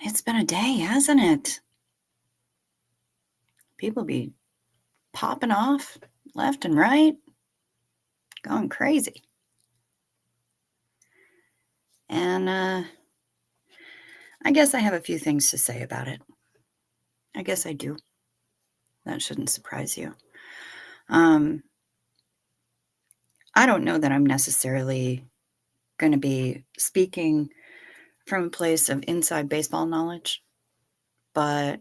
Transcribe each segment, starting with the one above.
It's been a day, hasn't it? People be popping off left and right, going crazy. And I guess I have a few things to say about it. I guess I do. That shouldn't surprise you. I don't know that I'm necessarily going to be speaking from a place of inside baseball knowledge, but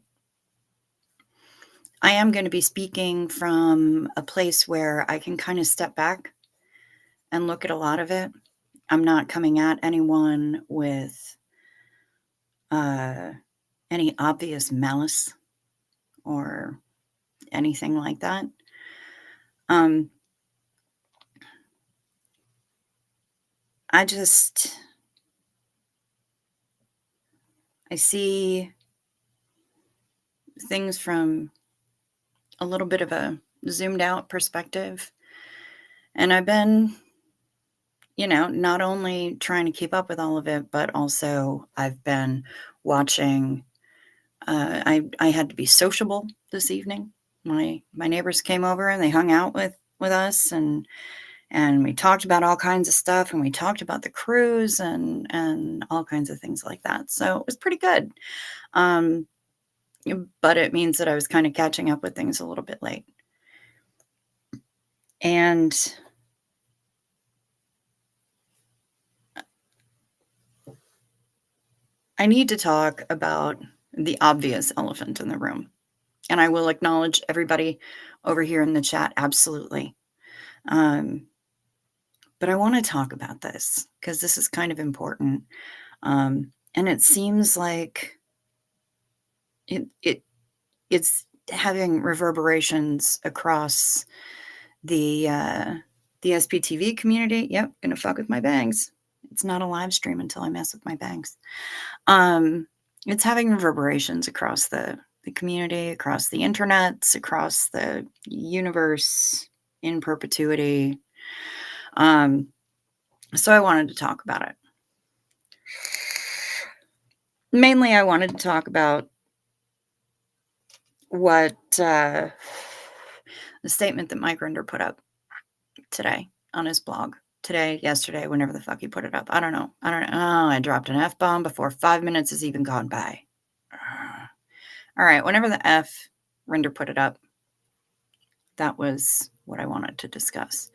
I am going to be speaking from a place where I can kind of step back and look at a lot of it. I'm not coming at anyone with any obvious malice or anything like that. I see things from a little bit of a zoomed out perspective. And I've been, not only trying to keep up with all of it, but also I've been watching. I had to be sociable this evening. My neighbors came over and they hung out with us, and we talked about all kinds of stuff, and we talked about the cruise and all kinds of things like that. So it was pretty good. But it means that I was kind of catching up with things a little bit late. And I need to talk about the obvious elephant in the room. And I will acknowledge everybody over here in the chat, absolutely. But I want to talk about this because this is kind of important. And it seems like it's having reverberations across the SPTV community. Yep, gonna fuck with my bangs. It's not a live stream until I mess with my bangs. It's having reverberations across the community, across the internets, across the universe in perpetuity. So I wanted to talk about it. Mainly, I wanted to talk about what the statement that Mike Rinder put up today on his blog. Today, yesterday, whenever the fuck he put it up. I don't know. Oh, I dropped an F-bomb before 5 minutes has even gone by. All right, whenever the F Rinder put it up, that was what I wanted to discuss.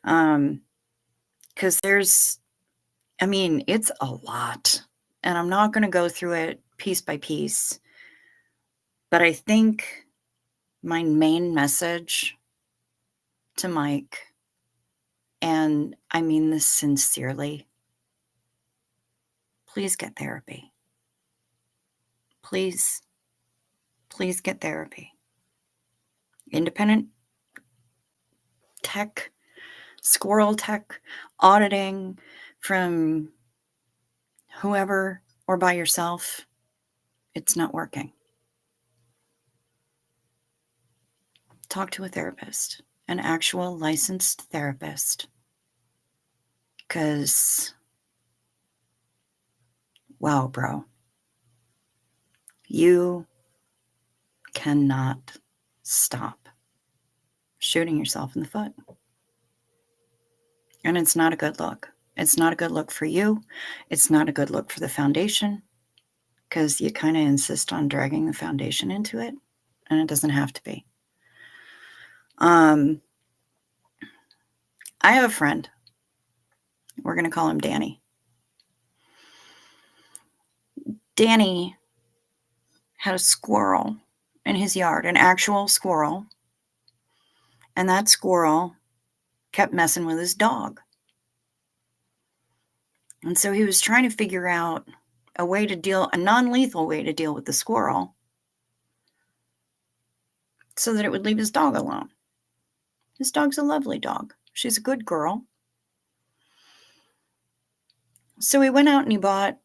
Because it's a lot. And I'm not going to go through it piece by piece. But I think my main message to Mike, and I mean this sincerely, please get therapy. Please get therapy. Independent tech, squirrel tech, auditing from whoever or by yourself, it's not working. Talk to a therapist, an actual licensed therapist. Because, wow, bro, you cannot stop shooting yourself in the foot. And it's not a good look. It's not a good look for you. It's not a good look for the foundation, because you kind of insist on dragging the foundation into it, and it doesn't have to be. I have a friend. We're going to call him Danny. Danny had a squirrel in his yard, an actual squirrel. And that squirrel kept messing with his dog. And so he was trying to figure out a non-lethal way to deal with the squirrel so that it would leave his dog alone. His dog's a lovely dog. She's a good girl. So he went out and he bought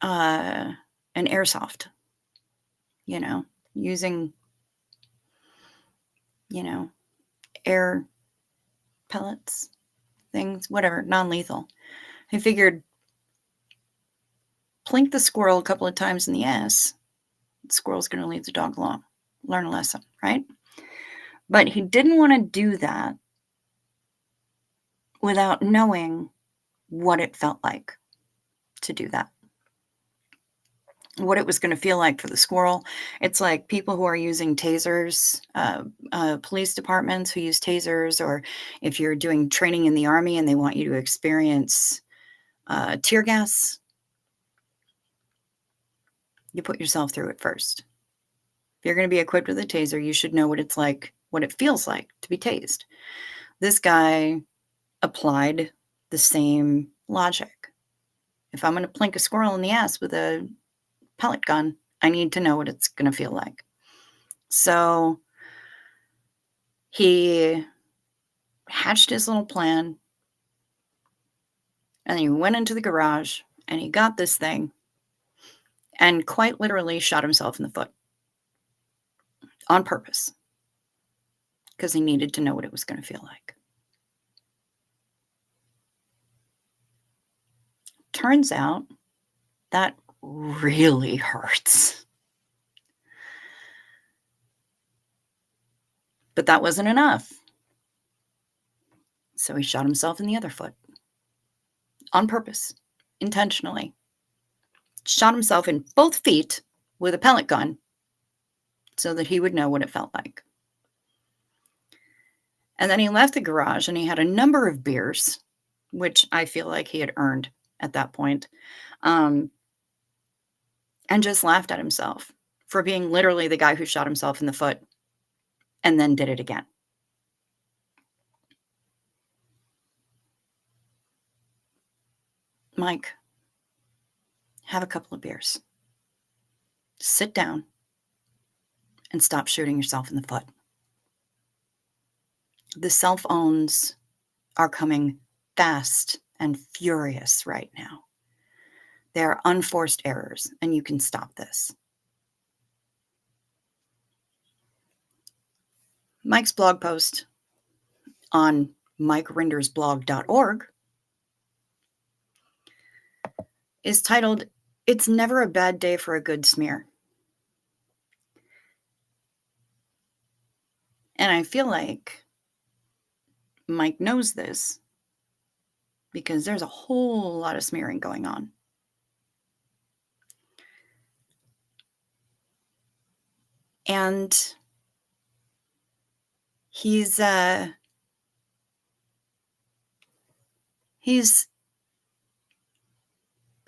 an airsoft, using, air pellets, things, whatever, non-lethal. He figured plink the squirrel a couple of times in the ass, the squirrel's going to leave the dog alone. Learn a lesson, right? But he didn't want to do that without knowing what it felt like to do that, what it was going to feel like for the squirrel. It's like people who are using tasers, police departments who use tasers, or if you're doing training in the army and they want you to experience tear gas, you put yourself through it first. If you're going to be equipped with a taser, you should know what it's like, what it feels like to be tased. This guy applied the same logic. If I'm going to plink a squirrel in the ass with a pellet gun, I need to know what it's going to feel like. So he hatched his little plan, and he went into the garage and he got this thing and quite literally shot himself in the foot on purpose because he needed to know what it was going to feel like. Turns out that really hurts. But that wasn't enough. So he shot himself in the other foot on purpose, intentionally. Shot himself in both feet with a pellet gun so that he would know what it felt like. And then he left the garage and he had a number of beers, which I feel like he had earned at that point, and just laughed at himself for being literally the guy who shot himself in the foot and then did it again. Mike, have a couple of beers. Sit down and stop shooting yourself in the foot. The cell phones are coming fast and furious right now. They are unforced errors, and you can stop this. Mike's blog post on MikeRindersblog.org is titled, "It's Never a Bad Day for a Good Smear." And I feel like Mike knows this because there's a whole lot of smearing going on. And he's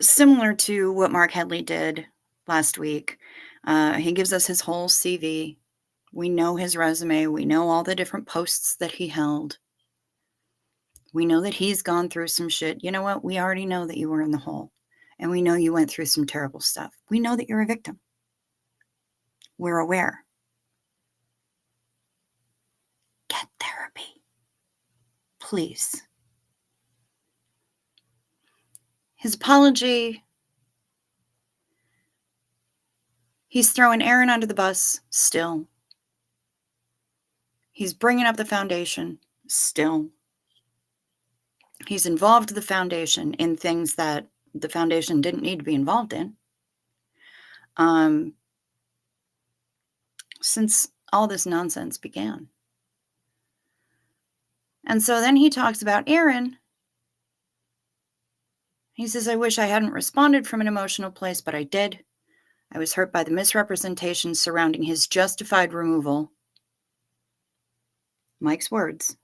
similar to what Mark Headley did last week. He gives us his whole CV. We know his resume. We know all the different posts that he held. We know that he's gone through some shit. You know what? We already know that you were in the hole. And we know you went through some terrible stuff. We know that you're a victim. We're aware. Get therapy. Please. His apology, he's throwing Aaron under the bus still. He's bringing up the foundation still. He's involved the foundation in things that the foundation didn't need to be involved in. Since all this nonsense began. And so then he talks about Aaron. He says, "I wish I hadn't responded from an emotional place, but I did. I was hurt by the misrepresentations surrounding his justified removal." Mike's words.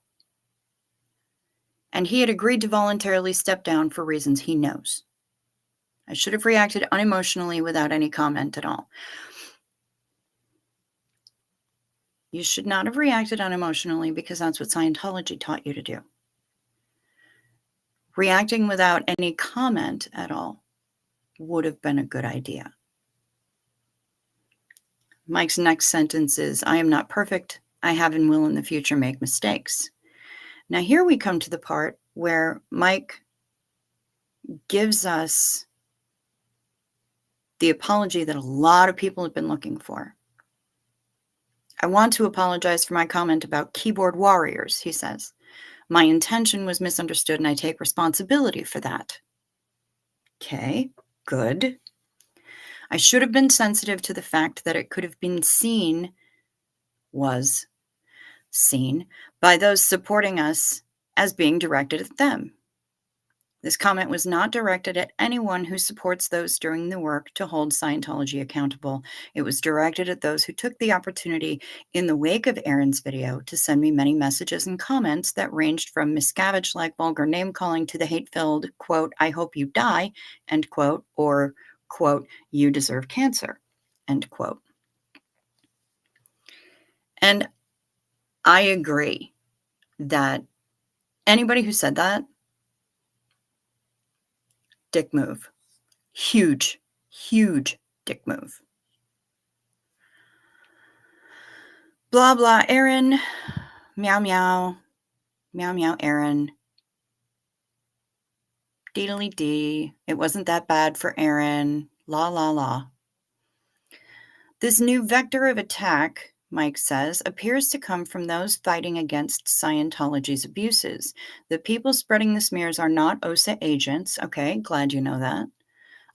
"And he had agreed to voluntarily step down for reasons he knows. I should have reacted unemotionally without any comment at all." You should not have reacted unemotionally because that's what Scientology taught you to do. Reacting without any comment at all would have been a good idea. Mike's next sentence is, "I am not perfect. I have and will in the future make mistakes." Now here we come to the part where Mike gives us the apology that a lot of people have been looking for. "I want to apologize for my comment about keyboard warriors," he says. "My intention was misunderstood and I take responsibility for that." Okay, good. I should have been sensitive to the fact that it could have been was seen by those supporting us as being directed at them. This comment was not directed at anyone who supports those doing the work to hold Scientology accountable. It was directed at those who took the opportunity in the wake of Aaron's video to send me many messages and comments that ranged from miscavige-like vulgar name-calling to the hate-filled, quote, "I hope you die," end quote, or, quote, "You deserve cancer," end quote. And I agree that anybody who said that, dick move. Huge, huge dick move. Blah, blah, Aaron. Meow, meow. Meow, meow, Aaron. Deedly dee. It wasn't that bad for Aaron. La, la, la. This new vector of attack, Mike says, appears to come from those fighting against Scientology's abuses. The people spreading the smears are not OSA agents. Okay, glad you know that.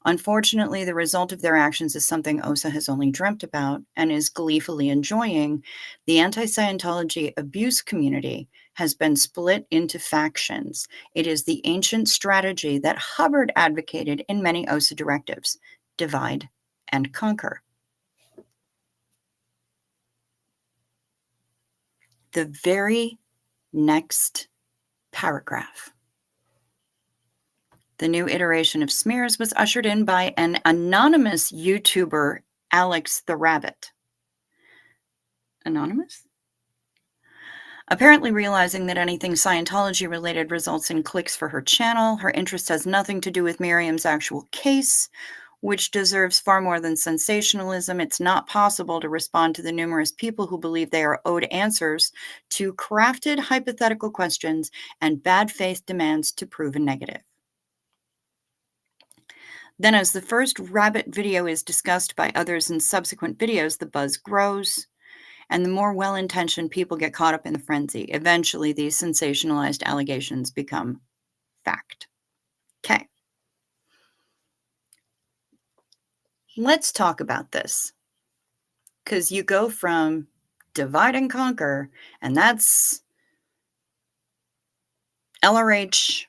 Unfortunately, the result of their actions is something OSA has only dreamt about and is gleefully enjoying. The anti-Scientology abuse community has been split into factions. It is the ancient strategy that Hubbard advocated in many OSA directives: divide and conquer. The very next paragraph. The new iteration of smears was ushered in by an anonymous YouTuber, Alex the Rabbit. Anonymous? Apparently realizing that anything Scientology related results in clicks for her channel, her interest has nothing to do with Miriam's actual case, which deserves far more than sensationalism. It's not possible to respond to the numerous people who believe they are owed answers to crafted hypothetical questions and bad faith demands to prove a negative. Then, as the first rabbit video is discussed by others in subsequent videos, the buzz grows, and the more well-intentioned people get caught up in the frenzy. Eventually, these sensationalized allegations become fact. Okay. Let's talk about this. Because you go from divide and conquer, and that's LRH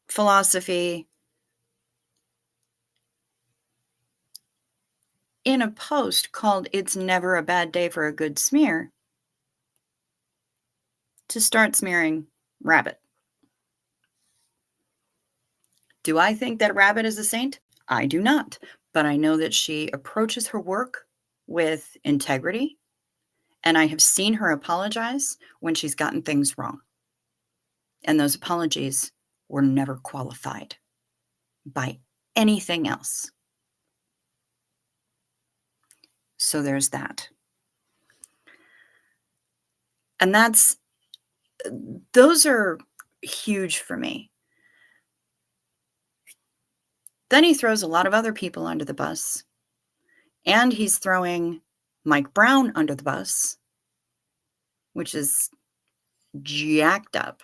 philosophy in a post called "It's Never a Bad Day for a Good Smear" to start smearing Rabbit. Do I think that Rabbit is a saint? I do not, but I know that she approaches her work with integrity, and I have seen her apologize when she's gotten things wrong. And those apologies were never qualified by anything else. So there's that. And those are huge for me. Then he throws a lot of other people under the bus, and he's throwing Mike Brown under the bus, which is jacked up.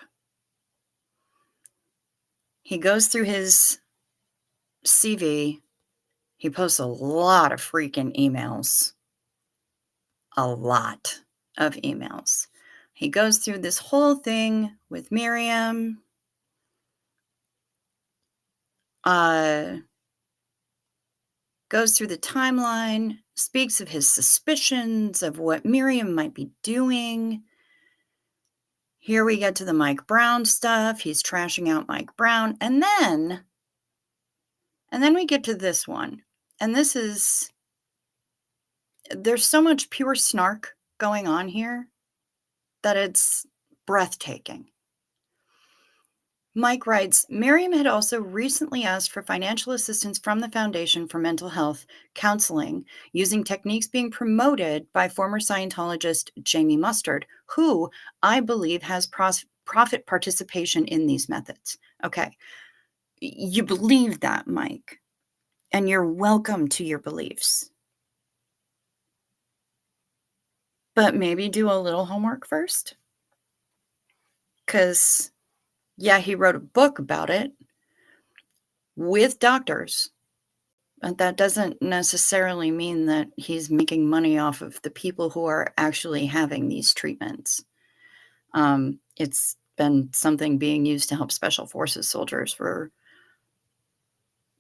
He goes through his CV. He posts a lot of freaking emails. A lot of emails. He goes through this whole thing with Miriam. Goes through the timeline, speaks of his suspicions of what Miriam might be doing. Here we get to the Mike Brown stuff. He's trashing out Mike Brown. And then we get to this one. And there's so much pure snark going on here that it's breathtaking. Mike writes, Miriam had also recently asked for financial assistance from the Foundation for Mental Health Counseling using techniques being promoted by former Scientologist Jamie Mustard, who I believe has profit participation in these methods. Okay, you believe that, Mike, and you're welcome to your beliefs. But maybe do a little homework first. Because, yeah, he wrote a book about it with doctors, But that doesn't necessarily mean that he's making money off of the people who are actually having these treatments. It's been something being used to help special forces soldiers for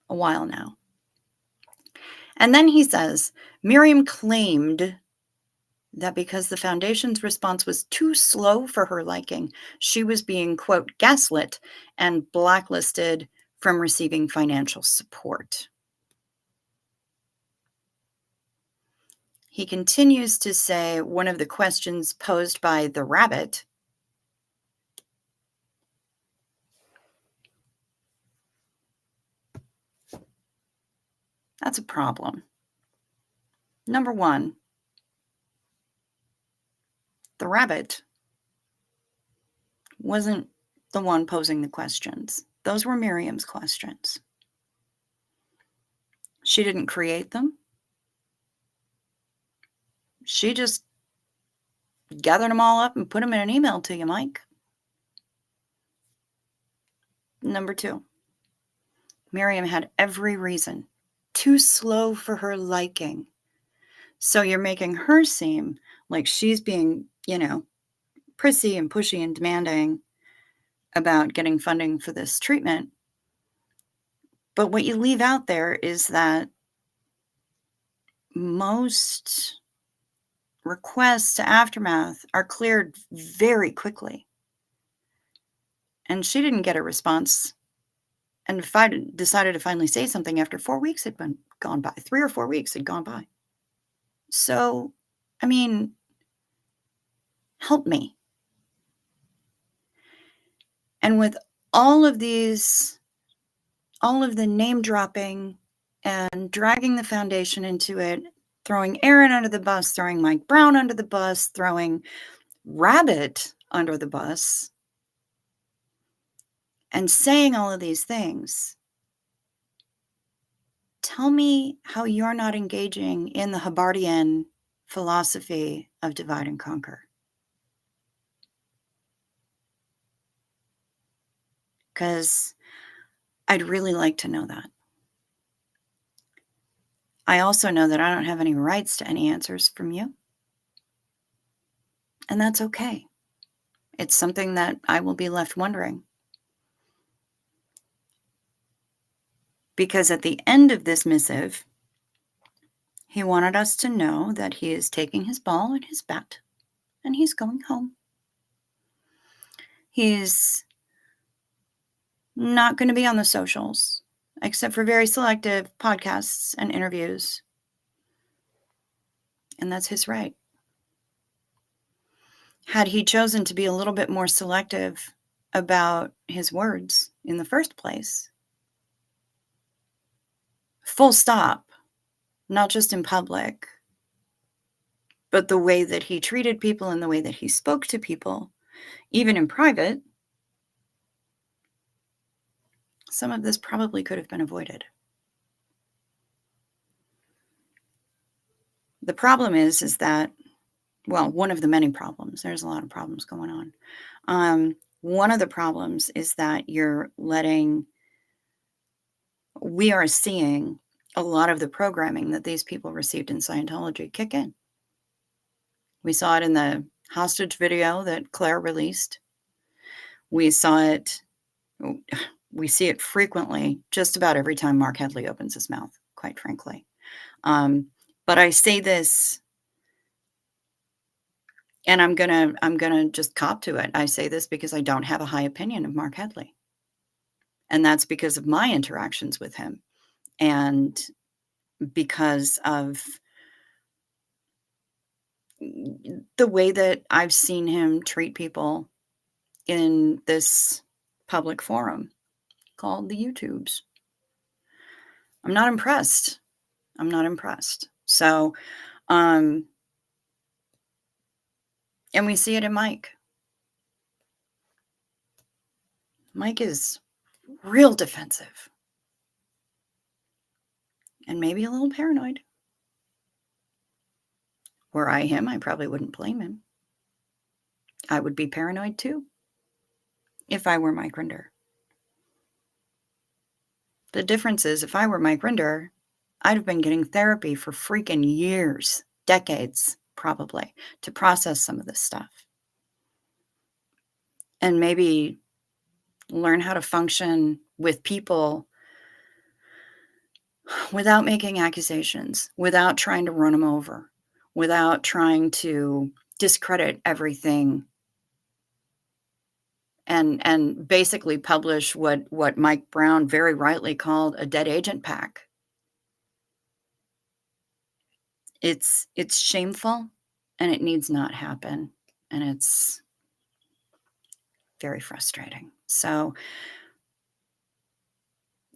a while now. And then he says, Miriam claimed that because the foundation's response was too slow for her liking, she was being, quote, gaslit and blacklisted from receiving financial support. He continues to say one of the questions posed by the rabbit that's a problem. Number one, the rabbit wasn't the one posing the questions. Those were Miriam's questions. She didn't create them. She just gathered them all up and put them in an email to you, Mike. Number two, Miriam had every reason. Too slow for her liking. So you're making her seem like she's being, prissy and pushy and demanding about getting funding for this treatment. But what you leave out there is that most requests to Aftermath are cleared very quickly. And she didn't get a response. And if I decided to finally say something after 4 weeks had gone by, 3 or 4 weeks had gone by. So, I mean, help me. And with all of the name dropping and dragging the foundation into it, throwing Aaron under the bus, throwing Mike Brown under the bus, throwing Rabbit under the bus, and saying all of these things, tell me how you're not engaging in the Hubbardtian philosophy of divide and conquer. Because I'd really like to know that. I also know that I don't have any rights to any answers from you. And that's okay. It's something that I will be left wondering. Because at the end of this missive, he wanted us to know that he is taking his ball and his bat, and he's going home. He's not going to be on the socials, except for very selective podcasts and interviews. And that's his right. Had he chosen to be a little bit more selective about his words in the first place, full stop, not just in public, but the way that he treated people and the way that he spoke to people, even in private, some of this probably could have been avoided. The problem is that, well, one of the many problems, there's a lot of problems going on. One of the problems is that we are seeing a lot of the programming that these people received in Scientology kick in. We saw it in the hostage video that Claire released. We see it frequently, just about every time Mark Headley opens his mouth, quite frankly. But I say this, and I'm gonna just cop to it. I say this because I don't have a high opinion of Mark Headley. And that's because of my interactions with him and because of the way that I've seen him treat people in this public forum called the YouTubes. I'm not impressed. So, and we see it in Mike. Mike is real defensive and maybe a little paranoid. Were I him, I probably wouldn't blame him. I would be paranoid too if I were Mike Rinder. The difference is if I were Mike Rinder, I'd have been getting therapy for freaking years, decades, probably, to process some of this stuff and maybe learn how to function with people without making accusations, without trying to run them over, without trying to discredit everything and basically publish what Mike Brown very rightly called a dead agent pack. It's shameful and it needs not happen, and it's very frustrating. So,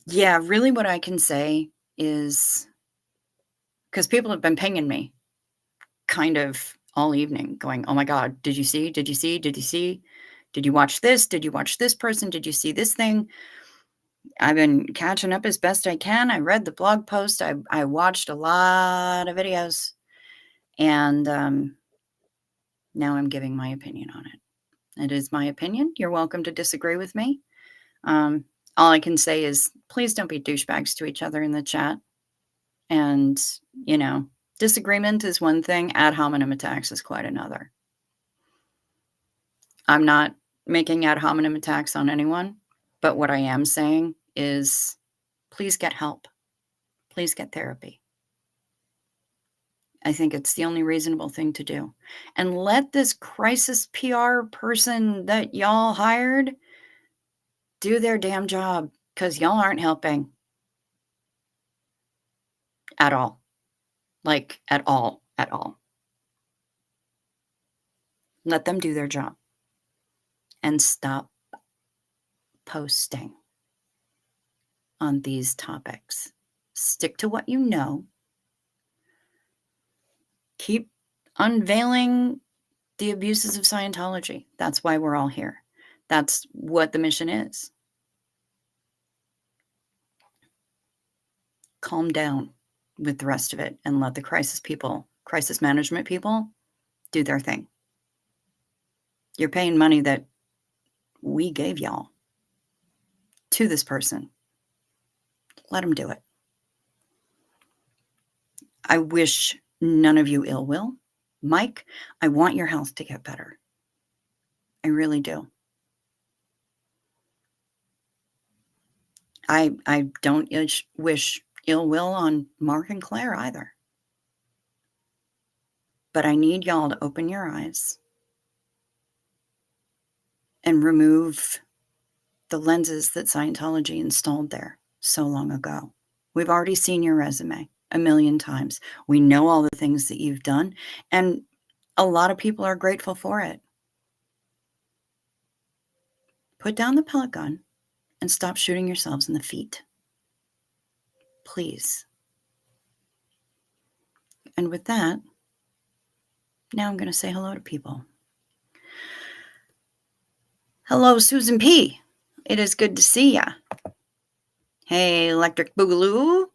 yeah, really what I can say is because people have been pinging me kind of all evening going, "Oh my god, did you see? Did you see? Did you see? Did you watch this? Did you watch this person? Did you see this thing?" I've been catching up as best I can. I read the blog post. I watched a lot of videos, and now I'm giving my opinion on it. It is my opinion. You're welcome to disagree with me. Um, all I can say is please don't be douchebags to each other in the chat. And, you know, disagreement is one thing, ad hominem attacks is quite another. I'm not making ad hominem attacks on anyone, but what I am saying is please get help. Please get therapy. I think it's the only reasonable thing to do. And let this crisis PR person that y'all hired do their damn job because y'all aren't helping at all. Like, at all, at all. Let them do their job and stop posting on these topics. Stick to what you know. Keep unveiling the abuses of Scientology. That's why we're all here. That's what the mission is. Calm down with the rest of it and let the crisis management people, do their thing. You're paying money that we gave y'all to this person. Let them do it. I wish none of you ill will. Mike, I want your health to get better. I really do. I don't wish ill will on Mark and Claire either. But I need y'all to open your eyes and remove the lenses that Scientology installed there so long ago. We've already seen your resume a million times. We know all the things that you've done, and a lot of people are grateful for it. Put down the pellet gun and stop shooting yourselves in the feet. Please. And with that, now I'm going to say hello to people. Hello, Susan P. It is good to see ya. Hey, Electric Boogaloo.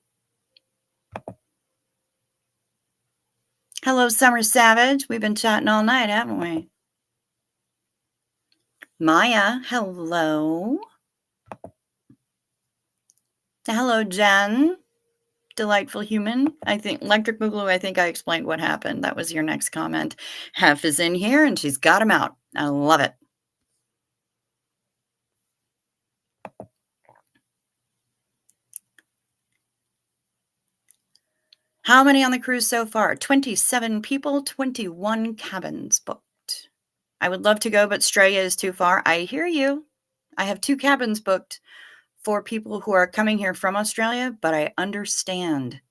Hello, Summer Savage. We've been chatting all night, haven't we? Maya, hello. Hello, Jen. Delightful human. I think Electric Boogaloo, I think I explained what happened. That was your next comment. Hef is in here and she's got him out. I love it. How many on the cruise so far? 27 people, 21 cabins booked. I would love to go, but Straya is too far. I hear you. I have 2 cabins booked for people who are coming here from Australia, but I understand.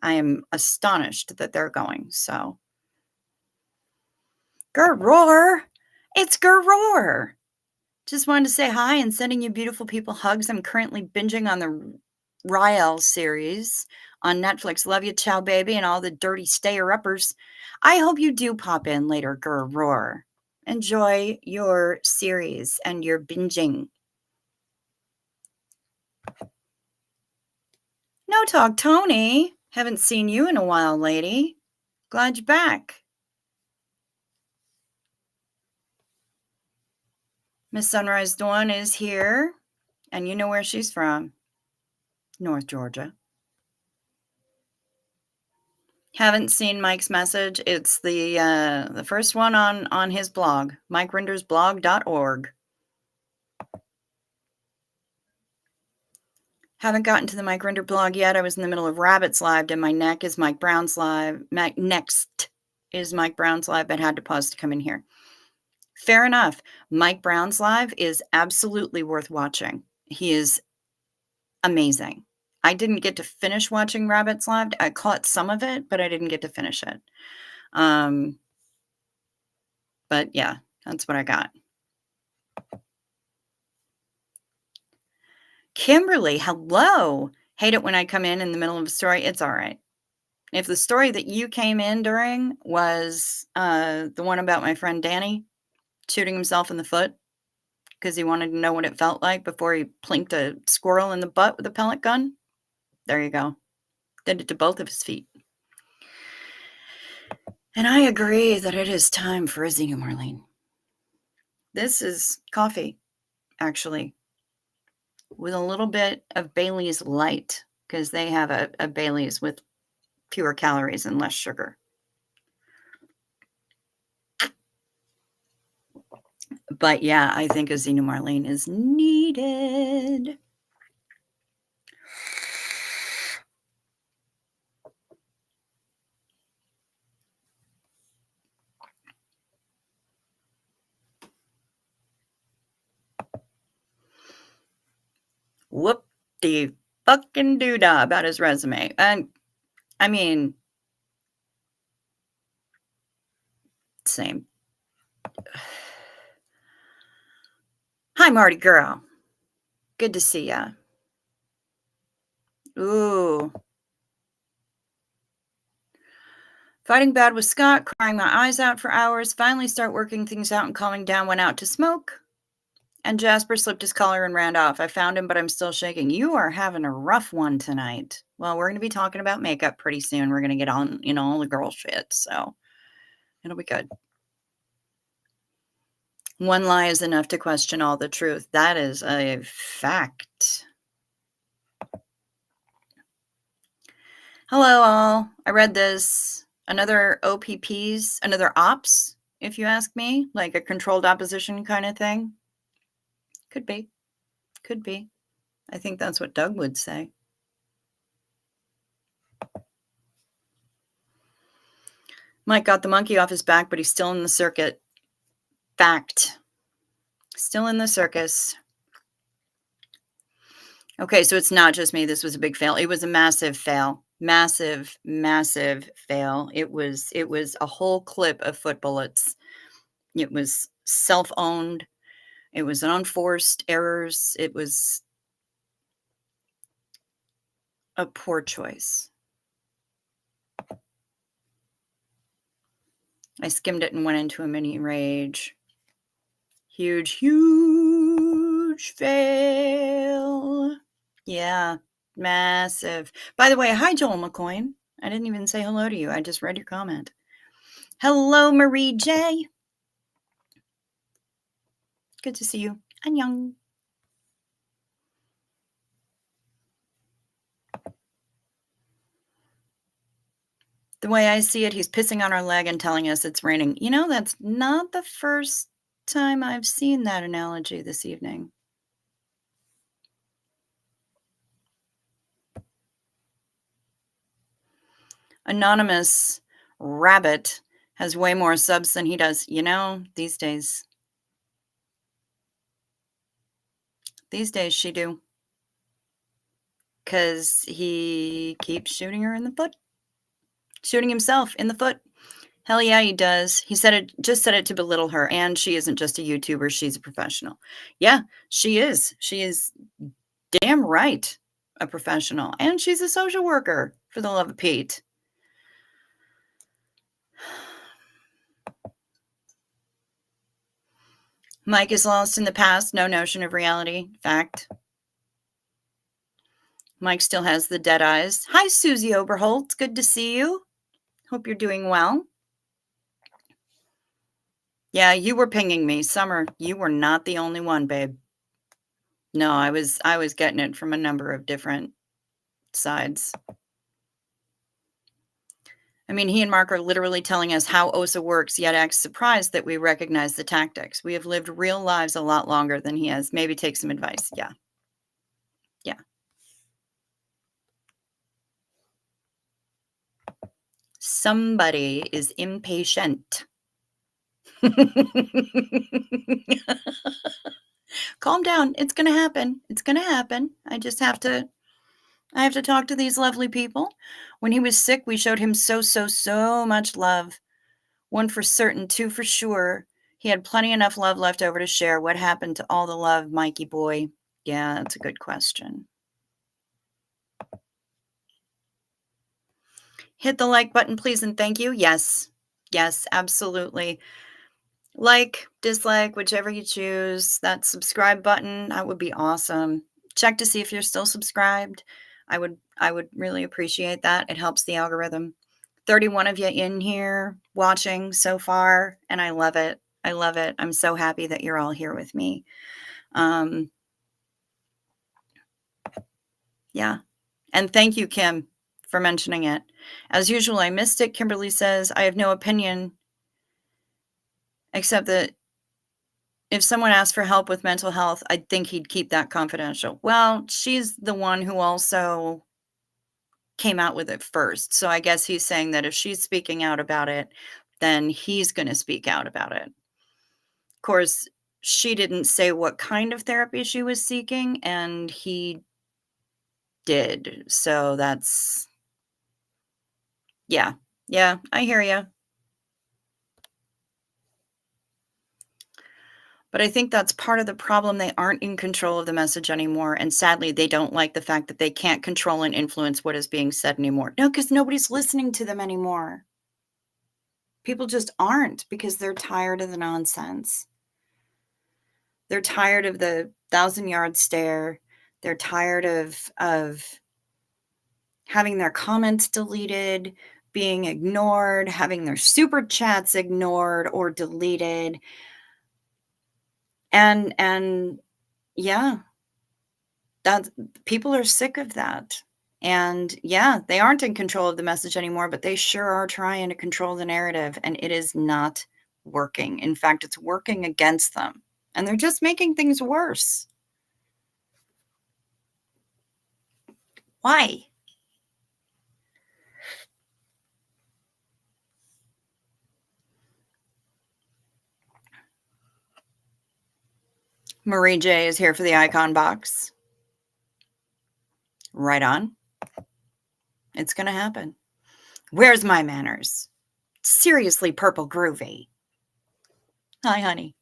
I am astonished that they're going, so. Gerroar! It's Gerroar! Just wanted to say hi and sending you beautiful people hugs. I'm currently binging on the Rael series on Netflix. Love you, ciao, baby, and all the dirty stayer-uppers. I hope you do pop in later, Gerroar. Enjoy your series and your binging. No talk, Tony. Haven't seen you in a while, lady. Glad you're back. Miss Sunrise Dawn is here, and you know where she's from. North Georgia. Haven't seen Mike's message. It's the first one on his blog, mikerendersblog.org. Haven't gotten to the Mike Render blog yet. I was in the middle of Rabbit's Live, and my neck is Mike Brown's Live. Next is Mike Brown's Live, but had to pause to come in here. Fair enough. Mike Brown's Live is absolutely worth watching. He is amazing. I didn't get to finish watching Rabbit's Live. I caught some of it, but I didn't get to finish it. But yeah, that's what I got. Kimberly, hello. Hate it when I come in the middle of a story. It's all right. If the story that you came in during was the one about my friend Danny shooting himself in the foot because he wanted to know what it felt like before he plinked a squirrel in the butt with a pellet gun, there you go. Did it to both of his feet. And I agree that it is time for a Xenu Marlene. This is coffee, actually, with a little bit of Bailey's Light, because they have a Bailey's with fewer calories and less sugar. But yeah, I think a Xenu Marlene is needed. Whoop the fucking doodah about his resume. And I mean, same. Hi, Marty girl. Good to see ya. Ooh. Fighting bad with Scott, crying my eyes out for hours, finally start working things out and calming down, went out to smoke. And Jasper slipped his collar and ran off. I found him, but I'm still shaking. You are having a rough one tonight. Well, we're going to be talking about makeup pretty soon. We're going to get on, all the girl shit. So it'll be good. One lie is enough to question all the truth. That is a fact. Hello, all. I read this. Another OPPs, another ops, if you ask me, like a controlled opposition kind of thing. Could be. Could be. I think that's what Doug would say. Mike got the monkey off his back, but he's still in the circuit. Fact. Still in the circus. Okay, so it's not just me. This was a big fail. It was a massive fail. Massive, massive fail. It was a whole clip of foot bullets. It was self-owned. It was unforced errors. It was a poor choice. I skimmed it and went into a mini rage. Huge, huge fail. Yeah, massive. By the way, hi, Joel McCoy. I didn't even say hello to you. I just read your comment. Hello, Marie J. Good to see you. Annyeong. The way I see it, he's pissing on our leg and telling us it's raining. That's not the first time I've seen that analogy this evening. Anonymous Rabbit has way more subs than he does, these days. These days she do. Because he keeps shooting her in the foot. Shooting himself in the foot. Hell yeah, he does. He just said it to belittle her. And she isn't just a YouTuber. She's a professional. Yeah, she is. She is damn right a professional. And she's a social worker, for the love of Pete. Mike is lost in the past. No notion of reality. Fact. Mike still has the dead eyes. Hi, Susie Oberholt. Good to see you. Hope you're doing well. Yeah, you were pinging me. Summer, you were not the only one, babe. No, I was getting it from a number of different sides. I mean, he and Mark are literally telling us how OSA works, yet acts surprised that we recognize the tactics. We have lived real lives a lot longer than he has. Maybe take some advice. Yeah. Yeah. Somebody is impatient. Calm down. It's gonna happen. It's gonna happen. I have to talk to these lovely people. When he was sick, we showed him so, so, so much love. One for certain, two for sure. He had plenty enough love left over to share. What happened to all the love, Mikey boy? Yeah, that's a good question. Hit the like button, please, and thank you. Yes. Yes, absolutely. Like, dislike, whichever you choose. That subscribe button, that would be awesome. Check to see if you're still subscribed. I would really appreciate that. It helps the algorithm. 31 of you in here watching so far, and I love it. I love it. I'm so happy that you're all here with me. Um, yeah. And thank you, Kim, for mentioning it. As usual, I missed it. Kimberly says, I have no opinion except that if someone asked for help with mental health, I'd think he'd keep that confidential. Well, she's the one who also came out with it first. So I guess he's saying that if she's speaking out about it, then he's going to speak out about it. Of course, she didn't say what kind of therapy she was seeking, and he did. So that's, yeah. Yeah, I hear you. But I think that's part of the problem. They aren't in control of the message anymore. And sadly, they don't like the fact that they can't control and influence what is being said anymore. No, because nobody's listening to them anymore. People just aren't because they're tired of the nonsense. They're tired of the 1,000-yard stare. They're tired of having their comments deleted, being ignored, having their super chats ignored or deleted. And yeah, that people are sick of that. And yeah, they aren't in control of the message anymore, but they sure are trying to control the narrative, and it is not working. In fact, it's working against them, and they're just making things worse. Why? Marie J is here for the icon box. Right on. It's going to happen. Where's my manners? Seriously, Purple Groovy. Hi, honey.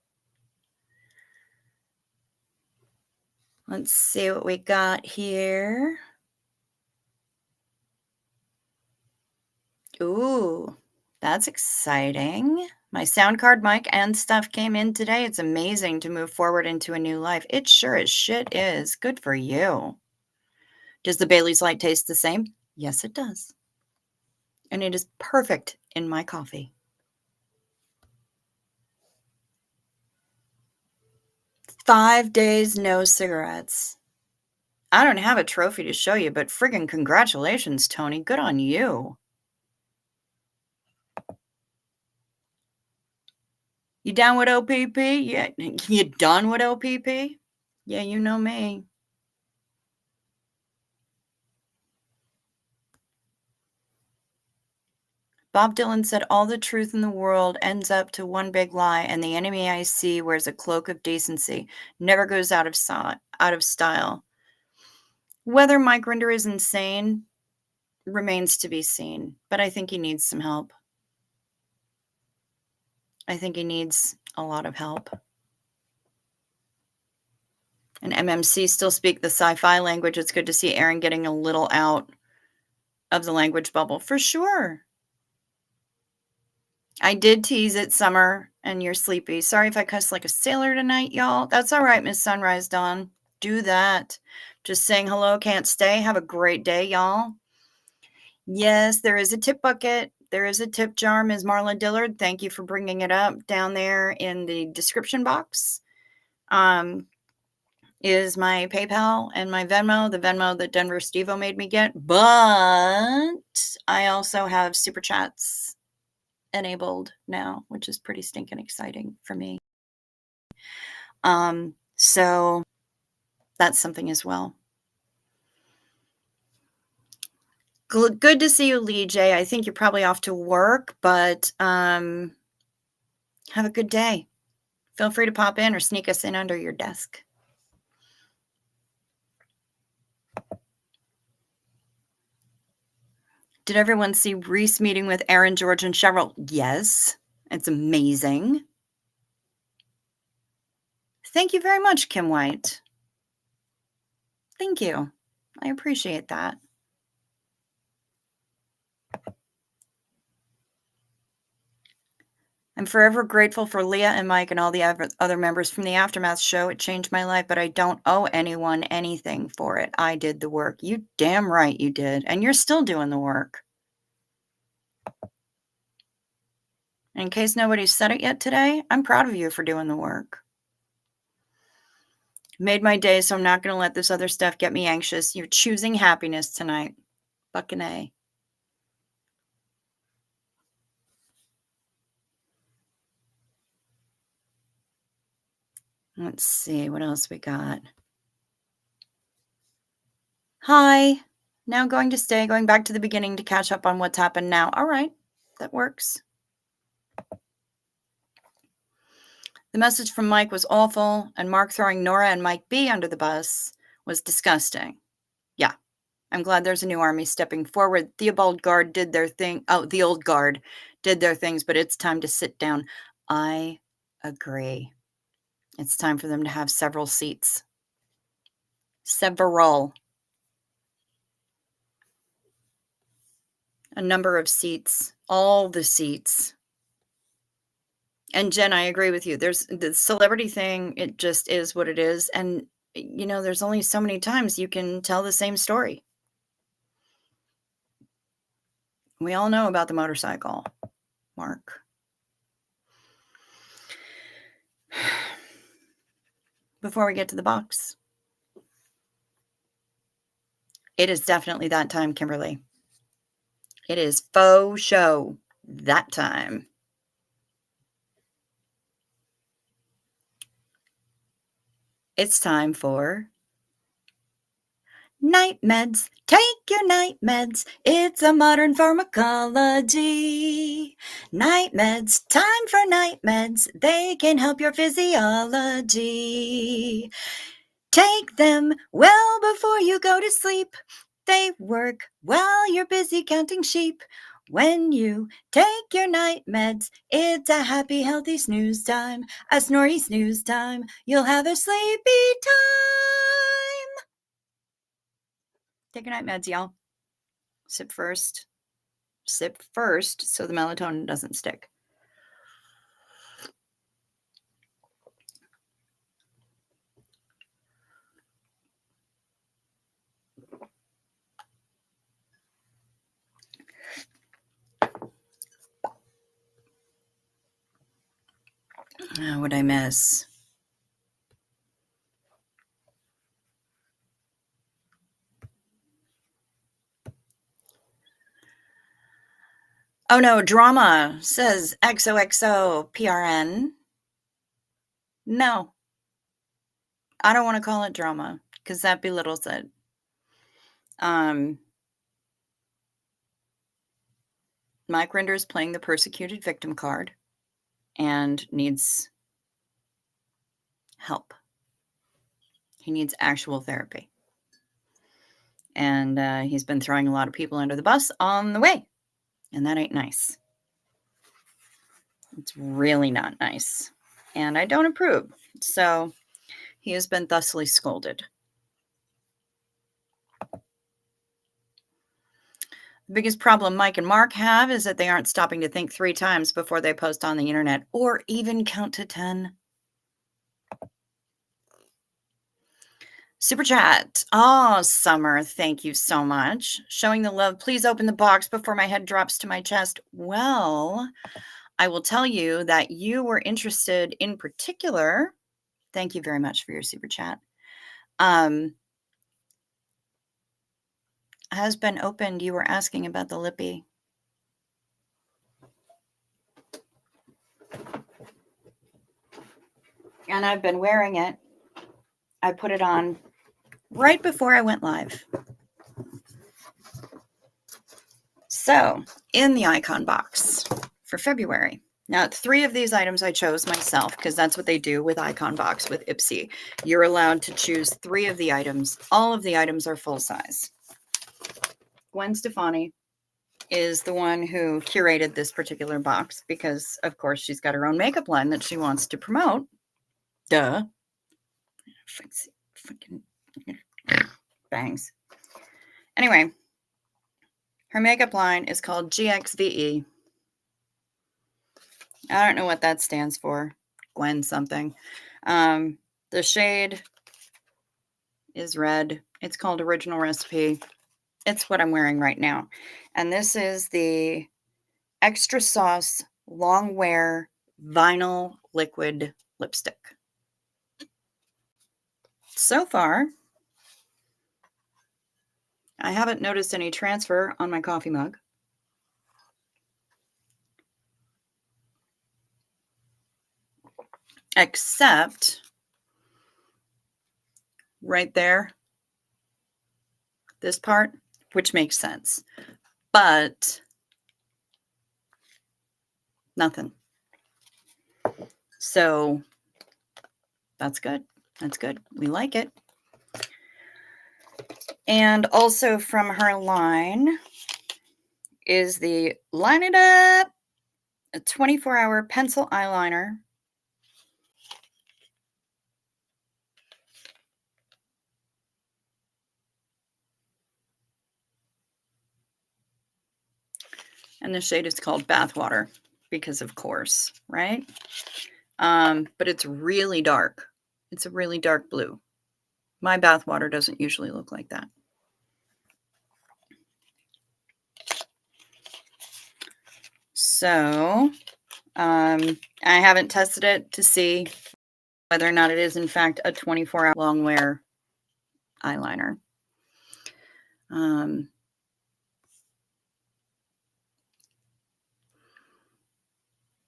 Let's see what we got here. Ooh, that's exciting. My sound card mic and stuff came in today. It's amazing to move forward into a new life. It sure as shit is. Good for you. Does the Bailey's Light taste the same? Yes, it does. And it is perfect in my coffee. 5 days, no cigarettes. I don't have a trophy to show you, but friggin' congratulations, Tony. Good on you. You down with OPP? Yeah, you done with OPP? Yeah, you know me. Bob Dylan said, all the truth in the world ends up to one big lie, and the enemy I see wears a cloak of decency, never goes out of style. Whether Mike Rinder is insane remains to be seen, but I think he needs some help. I think he needs a lot of help. And MMC still speak the sci-fi language. It's good to see Aaron getting a little out of the language bubble. For sure. I did tease it, Summer, and you're sleepy. Sorry if I cuss like a sailor tonight, y'all. That's all right, Miss Sunrise Dawn. Do that. Just saying hello, can't stay. Have a great day, y'all. Yes, there is a tip bucket. There is a tip jar, Ms. Marla Dillard. Thank you for bringing it up down there in the description box. is my PayPal and my Venmo, the Venmo that Denver Stevo made me get. But I also have Super Chats enabled now, which is pretty stinking exciting for me. So that's something as well. Good to see you, Lee J. I think you're probably off to work, but have a good day. Feel free to pop in or sneak us in under your desk. Did everyone see Reese meeting with Aaron, George, and Cheryl? Yes. It's amazing. Thank you very much, Kim White. Thank you. I appreciate that. I'm forever grateful for Leah and Mike and all the other members from the Aftermath show. It changed my life, but I don't owe anyone anything for it. I did the work. You damn right you did. And you're still doing the work. In case nobody's said it yet today, I'm proud of you for doing the work. Made my day, so I'm not going to let this other stuff get me anxious. You're choosing happiness tonight. Fucking A. Let's see what else we got. Hi. Now going back to the beginning to catch up on what's happened now. All right. That works. The message from Mike was awful, and Mark throwing Nora and Mike B under the bus was disgusting. Yeah. I'm glad there's a new army stepping forward. The old guard did their thing. Oh, the old guard did their things, but it's time to sit down. I agree. It's time for them to have several seats. Several. A number of seats. All the seats. And Jen, I agree with you. There's the celebrity thing. It just is what it is. And, there's only so many times you can tell the same story. We all know about the motorcycle, Mark. Before we get to the box, it is definitely that time, Kimberly. It is faux show that time. It's time for night meds. Take your night meds. It's a modern pharmacology. Night meds. Time for night meds. They can help your physiology. Take them well before you go to sleep. They work while you're busy counting sheep. When you take your night meds, it's a happy, healthy snooze time. A snory snooze time. You'll have a sleepy time. Take your night meds, y'all. Sip first. Sip first so the melatonin doesn't stick. What'd I miss? Oh no, drama says XOXO PRN. No, I don't want to call it drama because that belittles it. Mike Rinder is playing the persecuted victim card and needs help. He needs actual therapy. And he's been throwing a lot of people under the bus on the way. And that ain't nice. It's really not nice. And I don't approve. So he has been thusly scolded. The biggest problem Mike and Mark have is that they aren't stopping to think 3 times before they post on the internet or even count to 10. Super chat. Oh, Summer, thank you so much. Showing the love. Please open the box before my head drops to my chest. Well, I will tell you that you were interested in particular. Thank you very much for your super chat. Has been opened. You were asking about the lippy. And I've been wearing it. I put it on right before I went live. So, in the icon box for February. Now, 3 of these items I chose myself because that's what they do with icon box with Ipsy. You're allowed to choose 3 of the items. All of the items are full size. Gwen Stefani is the one who curated this particular box because, of course, she's got her own makeup line that she wants to promote. Duh. Fucking bangs. Anyway, her makeup line is called GXVE. I don't know what that stands for. Gwen something. The shade is red. It's called Original Recipe. It's what I'm wearing right now. And this is the Extra Sauce Long Wear Vinyl Liquid Lipstick. So far, I haven't noticed any transfer on my coffee mug. Except right there, this part, which makes sense. But nothing. So that's good. That's good. We like it. And also from her line is the Line It Up, a 24-hour pencil eyeliner. And the shade is called Bathwater because of course, right? But it's really dark. It's a really dark blue. My Bathwater doesn't usually look like that. So I haven't tested it to see whether or not it is in fact a 24-hour long wear eyeliner.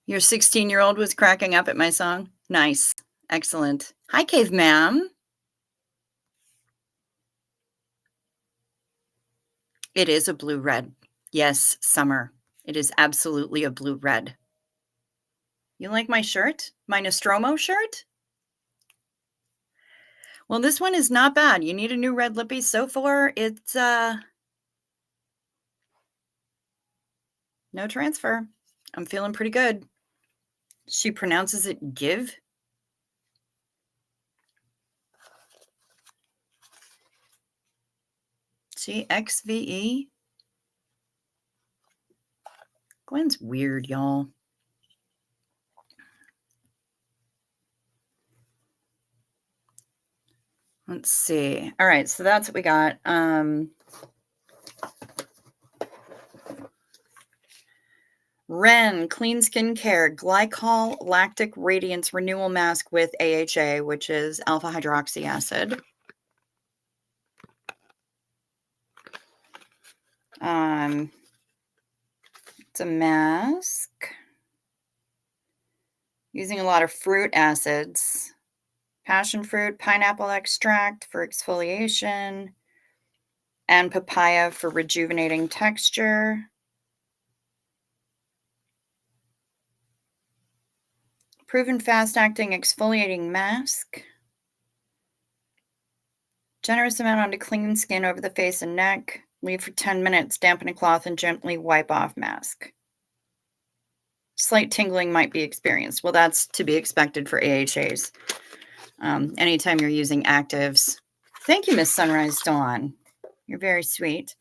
Your 16-year-old was cracking up at my song. Nice. Excellent. Hi, Cave Ma'am. It is a blue red. Yes, Summer. It is absolutely a blue red. You like my shirt? My Nostromo shirt? Well, this one is not bad. You need a new red lippy. So far, it's no transfer. I'm feeling pretty good. She pronounces it give. GXVE. Gwen's weird, y'all. Let's see. All right, so that's what we got. Ren Clean Skincare Glycol Lactic Radiance Renewal Mask with AHA, which is alpha hydroxy acid. It's a mask using a lot of fruit acids. Passion fruit, pineapple extract for exfoliation, and papaya for rejuvenating texture. Proven fast-acting exfoliating mask. Generous amount onto clean skin over the face and neck. Leave for 10 minutes, dampen a cloth, and gently wipe off mask. Slight tingling might be experienced. Well, that's to be expected for AHAs. Anytime you're using actives. Thank you, Miss Sunrise Dawn. You're very sweet.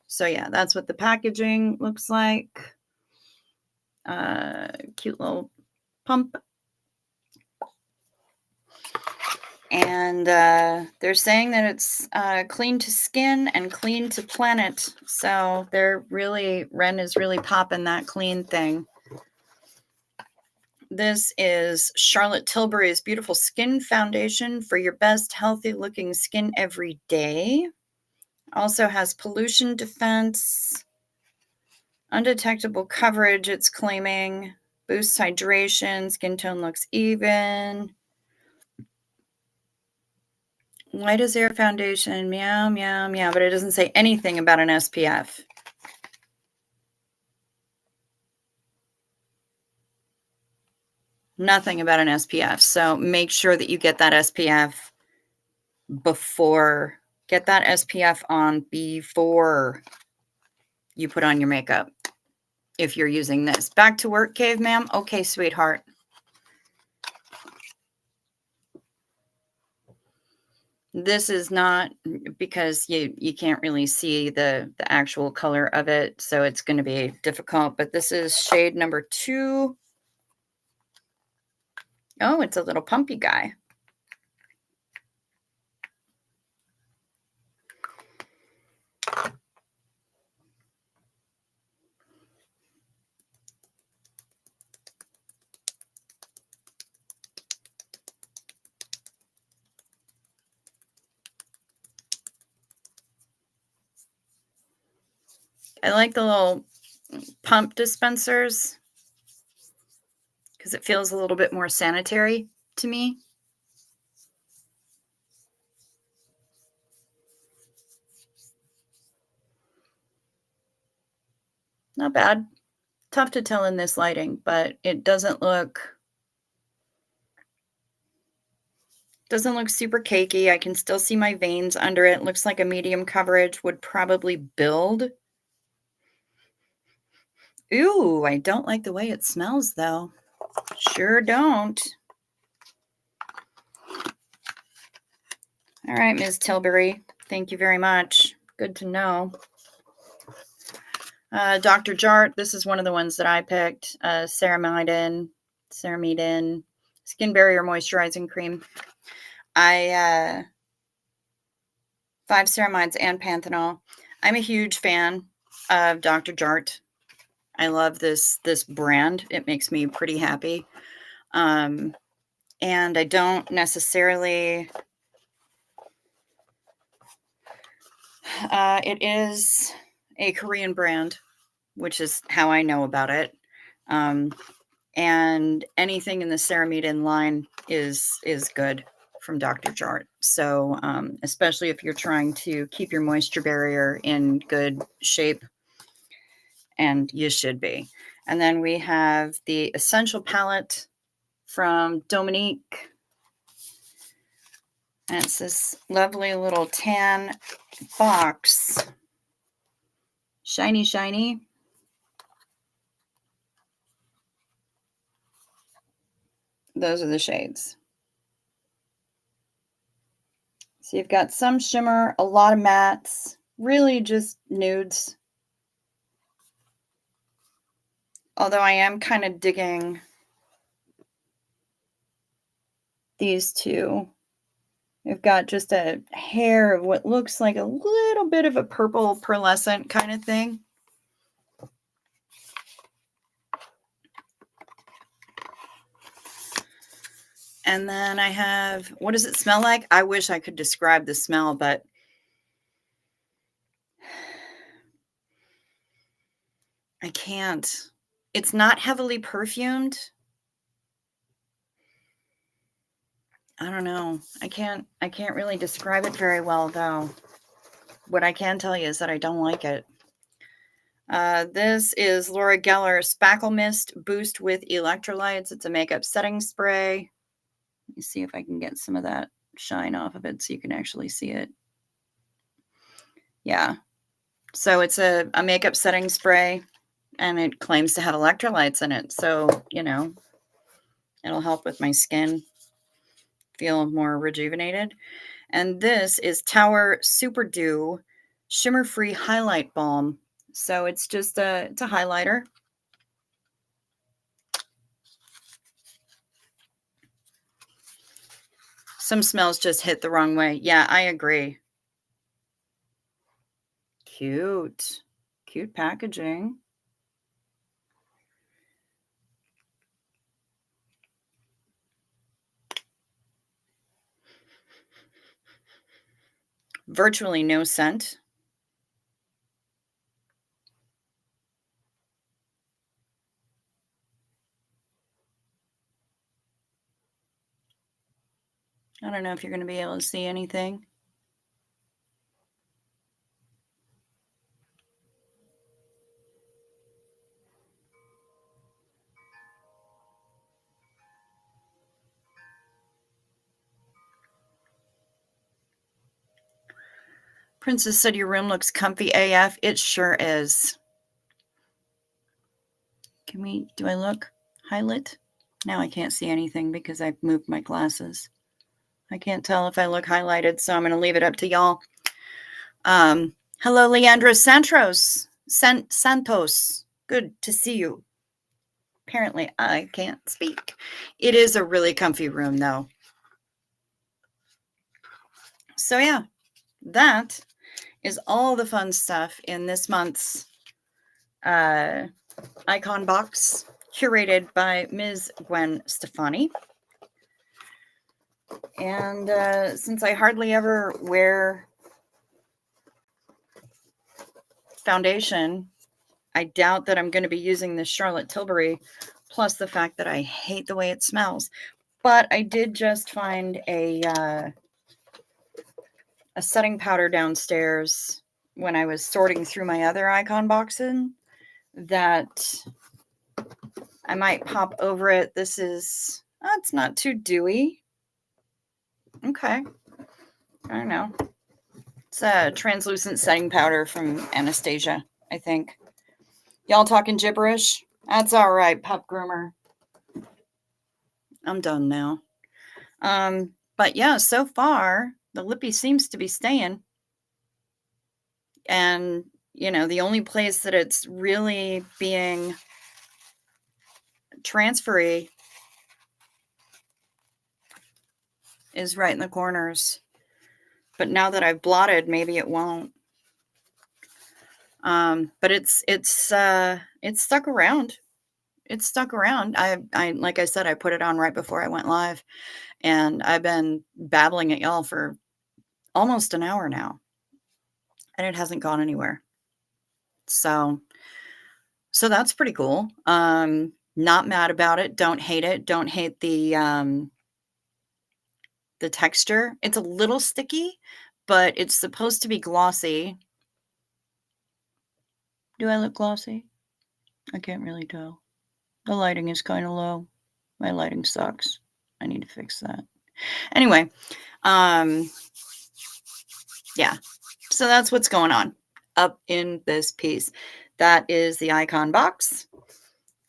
So yeah, that's what the packaging looks like. Cute little pump. And they're saying that it's clean to skin and clean to planet. So Ren is really popping that clean thing. This is Charlotte Tilbury's Beautiful Skin Foundation for your best healthy looking skin every day. Also has pollution defense, undetectable coverage, it's claiming, boosts hydration, skin tone looks even. Light as air foundation, meow, meow, meow, but it doesn't say anything about an SPF. Nothing about an SPF. So make sure that you get that SPF get that SPF on before you put on your makeup if you're using this. Back to work, caveman. Okay, sweetheart. This is not because you can't really see the actual color of it, so it's going to be difficult, but this is shade number 2. Oh, it's a little pumpy guy. I like the little pump dispensers because it feels a little bit more sanitary to me. Not bad. Tough to tell in this lighting, but it doesn't look super cakey. I can still see my veins under it. Looks like a medium coverage would probably build. Ooh, I don't like the way it smells though. Sure don't. All right, Ms. Tilbury. Thank you very much. Good to know. Dr. Jart, this is one of the ones that I picked. Ceramidin, Skin Barrier Moisturizing Cream. 5 ceramides and panthenol. I'm a huge fan of Dr. Jart. I love this brand. It makes me pretty happy. And I don't necessarily... it is a Korean brand, which is how I know about it. And anything in the Ceramidin line is good from Dr. Jart. So especially if you're trying to keep your moisture barrier in good shape, and you should be. And then we have the Essential Palette from Dominique. And it's this lovely little tan box. Shiny, shiny. Those are the shades. So you've got some shimmer, a lot of mattes, really just nudes. Although I am kind of digging these two. We've got just a hair of what looks like a little bit of a purple pearlescent kind of thing. And then I have, what does it smell like? I wish I could describe the smell, but I can't. It's not heavily perfumed. I don't know. I can't really describe it very well, though. What I can tell you is that I don't like it. This is Laura Geller Spackle Mist Boost with Electrolytes. It's a makeup setting spray. Let me see if I can get some of that shine off of it so you can actually see it. Yeah. So it's a makeup setting spray, and it claims to have electrolytes in it. So, you know, it'll help with my skin feel more rejuvenated. And this is Tower Super Dew Shimmer Free Highlight Balm. So it's just it's a highlighter. Some smells just hit the wrong way. Yeah, I agree. Cute. Cute packaging. virtually no scent. I don't know if you're gonna be able to see anything. Princess said your room looks comfy AF. It sure is. Do I look highlight? Now I can't see anything because I've moved my glasses. I can't tell if I look highlighted, so I'm going to leave it up to y'all. Hello, Leandro Santos. Good to see you. Apparently, I can't speak. It is a really comfy room, though. So, yeah, that is all the fun stuff in this month's icon box, curated by Ms. Gwen Stefani. And since I hardly ever wear foundation, I doubt that I'm going to be using this Charlotte Tilbury, plus the fact that I hate the way it smells. But I did just find a setting powder downstairs when I was sorting through my other icon boxes that I might pop over it. This is, it's not too dewy. Okay. I don't know. It's a translucent setting powder from Anastasia, I think. Y'all talking gibberish? That's all right, pup groomer. I'm done now. But yeah, so far, the lippy seems to be staying. And, the only place that it's really being transfery is right in the corners. But now that I've blotted, maybe it won't. But it's stuck around. It's stuck around. I like I said, I put it on right before I went live, and I've been babbling at y'all for almost an hour now, and it hasn't gone anywhere. So that's pretty cool. Not mad about it. Don't hate it. Don't hate the texture. It's a little sticky, but it's supposed to be glossy. Do I look glossy? I can't really tell. The lighting is kind of low. My lighting sucks. I need to fix that. Anyway, yeah. So that's what's going on up in this piece. That is the icon box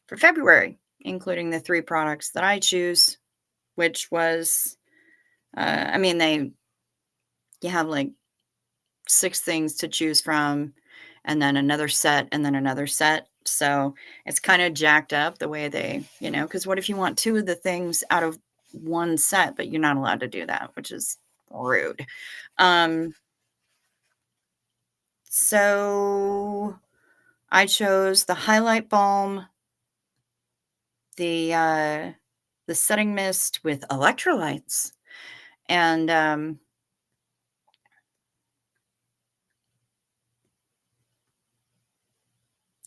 for February, including the 3 products that I choose, which was, you have like 6 things to choose from, and then another set, and then another set. So it's kind of jacked up the way they, because what if you want 2 of the things out of one set, but you're not allowed to do that, which is rude. So I chose the highlight balm, the setting mist with electrolytes, and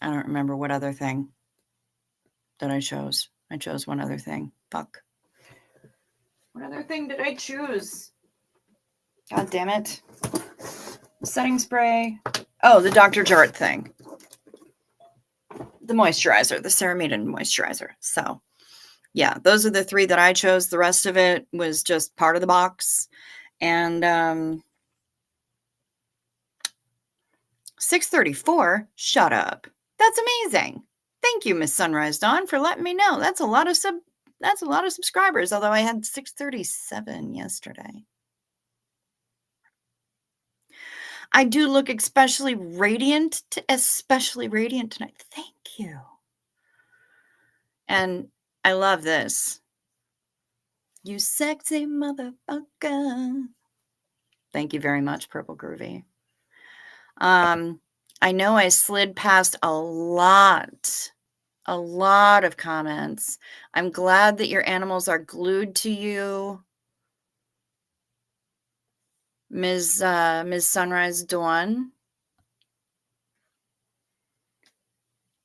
I don't remember what other thing that I chose. I chose one other thing. Fuck. What other thing did I choose? God damn it. Setting spray. Oh, the Dr. Jart thing. The moisturizer, the Ceramide moisturizer. So, yeah, those are the 3 that I chose. The rest of it was just part of the box. And 634, shut up. That's amazing. Thank you, Miss Sunrise Dawn, for letting me know. That's a lot of subscribers, although I had 637 yesterday. I do look especially radiant tonight. Thank you. And I love this. You sexy motherfucker. Thank you very much, Purple Groovy. I know I slid past a lot of comments. I'm glad that your animals are glued to you. Ms. Sunrise Dawn.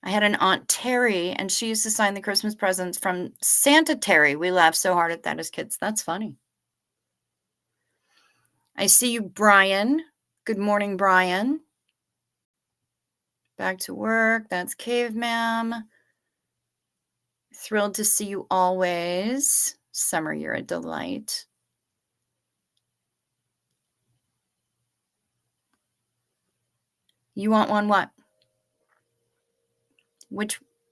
I had an Aunt Terry, and she used to sign the Christmas presents from Santa Terry. We laughed so hard at that as kids. That's funny. I see you, Brian. Good morning, Brian. Back to work. That's Cave Ma'am. Thrilled to see you always. Summer, you're a delight. You want one what?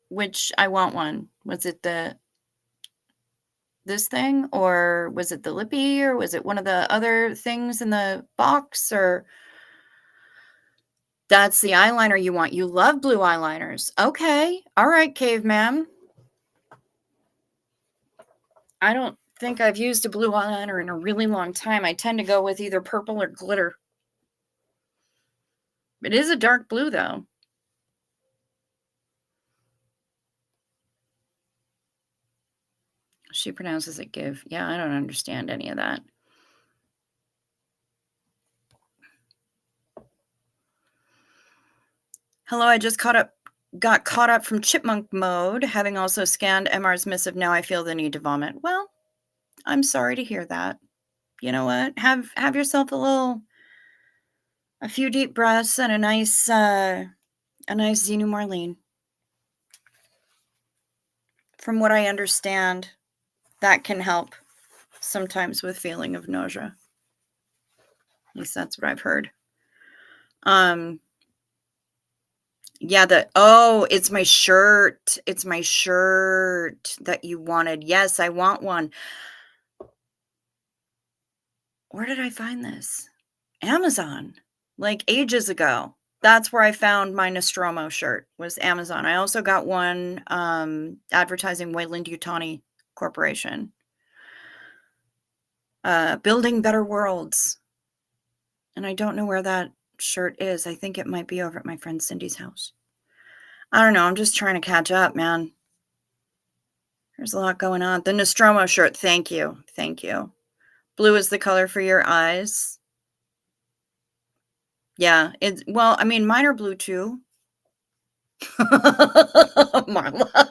Which I want one. Was it this thing, or was it the lippy, or was it one of the other things in the box, or that's the eyeliner you want? You love blue eyeliners. Okay. All right, Cave Ma'am. I don't think I've used a blue eyeliner in a really long time. I tend to go with either purple or glitter. It is a dark blue, though. She pronounces it give. Yeah, I don't understand any of that. Hello, I just got caught up from chipmunk mode, having also scanned MR's missive. Now I feel the need to vomit. Well, I'm sorry to hear that. You know what? Have yourself a few deep breaths and a nice Xenu Marlene. From what I understand, that can help sometimes with feeling of nausea. At least that's what I've heard. Yeah, it's my shirt. It's my shirt that you wanted. Yes, I want one. Where did I find this? Amazon, like ages ago. That's where I found my Nostromo shirt, was Amazon. I also got one advertising Wayland Yutani Corporation. Building Better Worlds. And I don't know where that shirt is. I think it might be over at my friend Cindy's house. I don't know. I'm just trying to catch up, man. There's a lot going on. The Nostromo shirt. Thank you. Thank you. Blue is the color for your eyes. Yeah. Well, I mean, mine are blue too. Marla.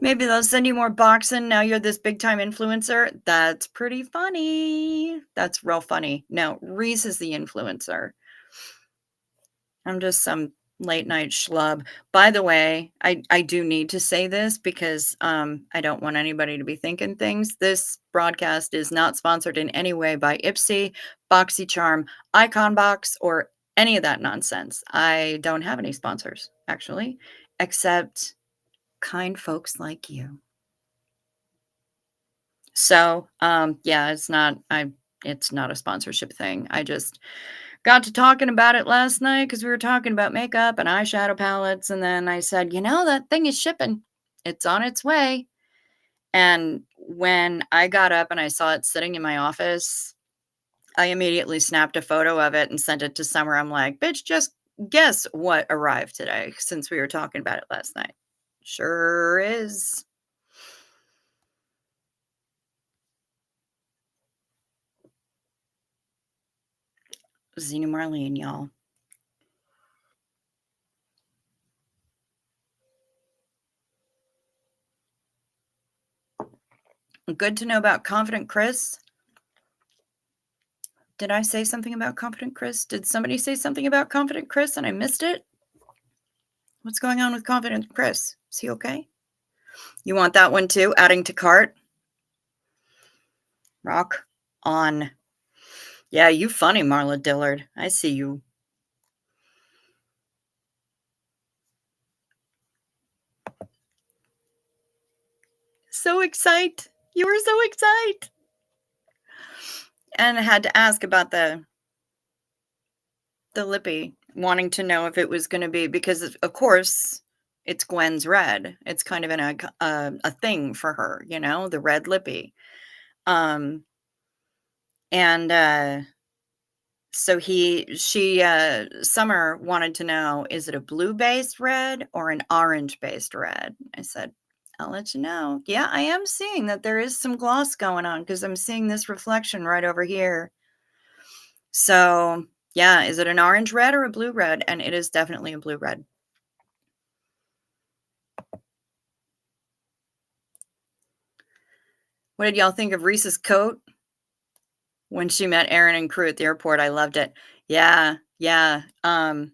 Maybe they'll send you more boxing. Now you're this big time influencer. That's pretty funny. That's real funny. No, Reese is the influencer. I'm just some late night schlub. By the way, I do need to say this because I don't want anybody to be thinking things. This broadcast is not sponsored in any way by Ipsy, BoxyCharm, Iconbox, or any of that nonsense. I don't have any sponsors, actually, except kind folks like you. So, yeah, it's not a sponsorship thing. I just got to talking about it last night because we were talking about makeup and eyeshadow palettes, and then I said, that thing is shipping. It's on its way. And when I got up and I saw it sitting in my office, I immediately snapped a photo of it and sent it to Summer. I'm like, bitch, just guess what arrived today since we were talking about it last night. Sure is. Xena Marlene, y'all. Good to know about Confident Chris. Did I say something about Confident Chris? Did somebody say something about Confident Chris and I missed it? What's going on with Confident Chris? Is he okay? You want that one too? Adding to cart? Rock on. Yeah, you funny, Marla Dillard. I see you. So excited. You were so excited. And I had to ask about the lippy, wanting to know if it was going to be, because of course it's Gwen's red. It's kind of a thing for her, the red lippy. And so Summer wanted to know, is it a blue based red or an orange based red? I said, I'll let you know. Yeah, I am seeing that there is some gloss going on because I'm seeing this reflection right over here. So, yeah, is it an orange red or a blue red? And it is definitely a blue red. What did y'all think of Reese's coat when she met Aaron and crew at the airport? I loved it. Yeah, yeah. I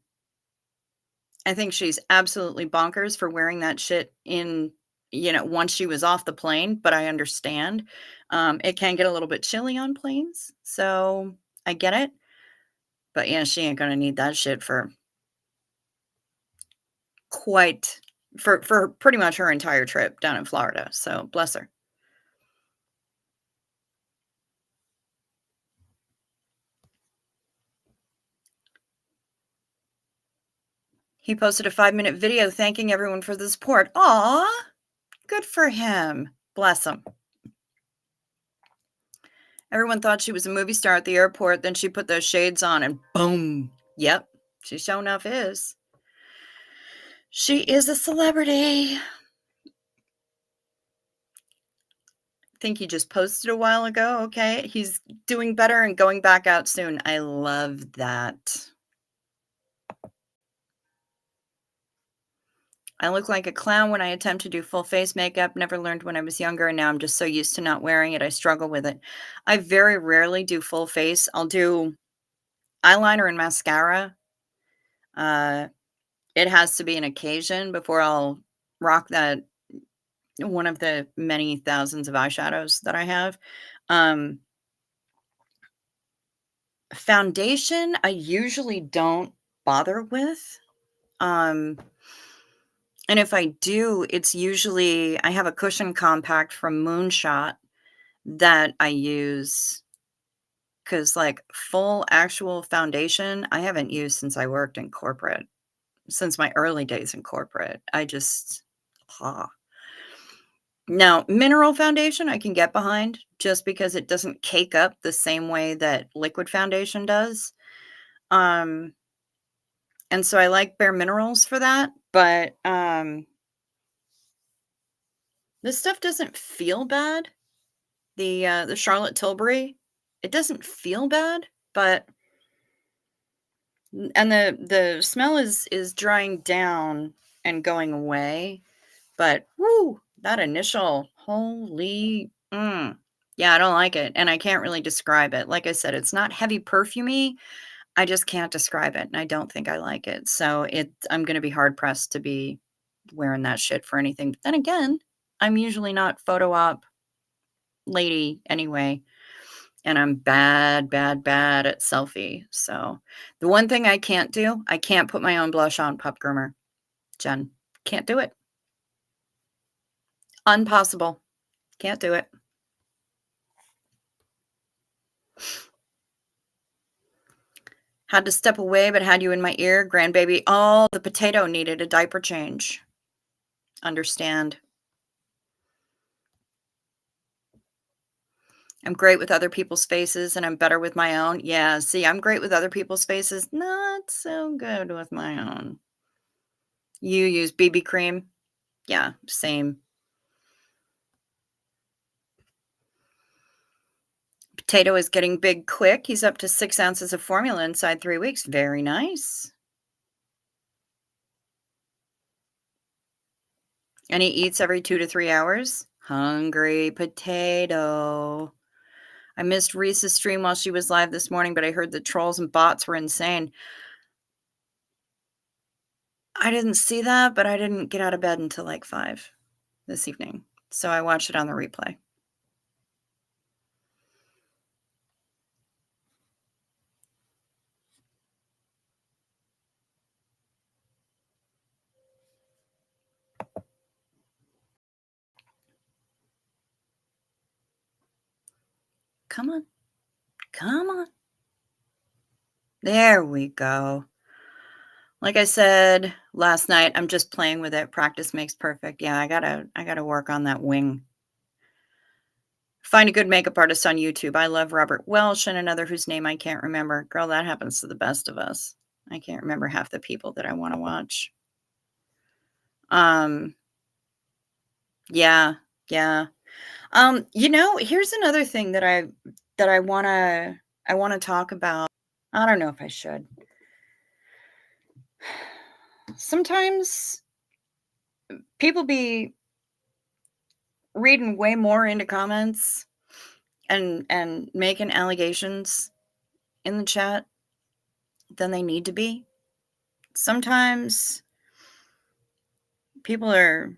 think she's absolutely bonkers for wearing that shit once she was off the plane, but I understand. It can get a little bit chilly on planes, so I get it. But yeah, she ain't gonna need that shit for quite for pretty much her entire trip down in Florida. So bless her. He posted a 5-minute video thanking everyone for the support. Aw, good for him. Bless him. Everyone thought she was a movie star at the airport. Then she put those shades on and boom. Yep, she sure enough is. She is a celebrity. Think he just posted a while ago. Okay. He's doing better and going back out soon. I love that. I look like a clown when I attempt to do full face makeup. Never learned when I was younger, and now I'm just so used to not wearing it. I struggle with it. I very rarely do full face. I'll do eyeliner and mascara. Uh, it has to be an occasion before I'll rock that one of the many thousands of eyeshadows that I have. Um, Foundation, I usually don't bother with. Um, and if I do, it's usually I have a cushion compact from Moonshot that I use because, like, full actual foundation, I haven't used since I worked in corporate, since my early days in corporate. I just, ah. Now, mineral foundation I can get behind just because it doesn't cake up the same way that liquid foundation does. Um, and so I like Bare Minerals for that, but this stuff doesn't feel bad. The Charlotte Tilbury, it doesn't feel bad, but and the smell is drying down and going away, but woo, that initial holy yeah, I don't like it, and I can't really describe it. Like I said, it's not heavy perfumey, I just can't describe it, and I don't think I like it. So I'm gonna be hard pressed to be wearing that shit for anything. But then again, I'm usually not photo op lady anyway, and I'm bad, bad, bad at selfie. So the one thing I can't do, I can't put my own blush on Pup Groomer, Jen. Can't do it. Impossible. Can't do it. Had to step away, but had you in my ear, grandbaby. Oh, the potato needed a diaper change. Understand. I'm great with other people's faces and I'm better with my own. Yeah, see, I'm great with other people's faces, not so good with my own. You use BB cream? Yeah, same. Potato is getting big quick. He's up to 6 ounces of formula inside 3 weeks. Very nice. And he eats every 2 to 3 hours. Hungry potato. I missed Reese's stream while she was live this morning, but I heard the trolls and bots were insane. I didn't see that, but I didn't get out of bed until like 5 this evening. So I watched it on the replay. Come on. Come on. There we go. Like I said last night, I'm just playing with it. Practice makes perfect. Yeah, I gotta work on that wing. Find a good makeup artist on YouTube. I love Robert Welsh and another whose name I can't remember. Girl, that happens to the best of us. I can't remember half the people that I want to watch. Um, Yeah, yeah. Here's another thing that I wanna talk about. I don't know if I should. Sometimes people be reading way more into comments and making allegations in the chat than they need to be. Sometimes people are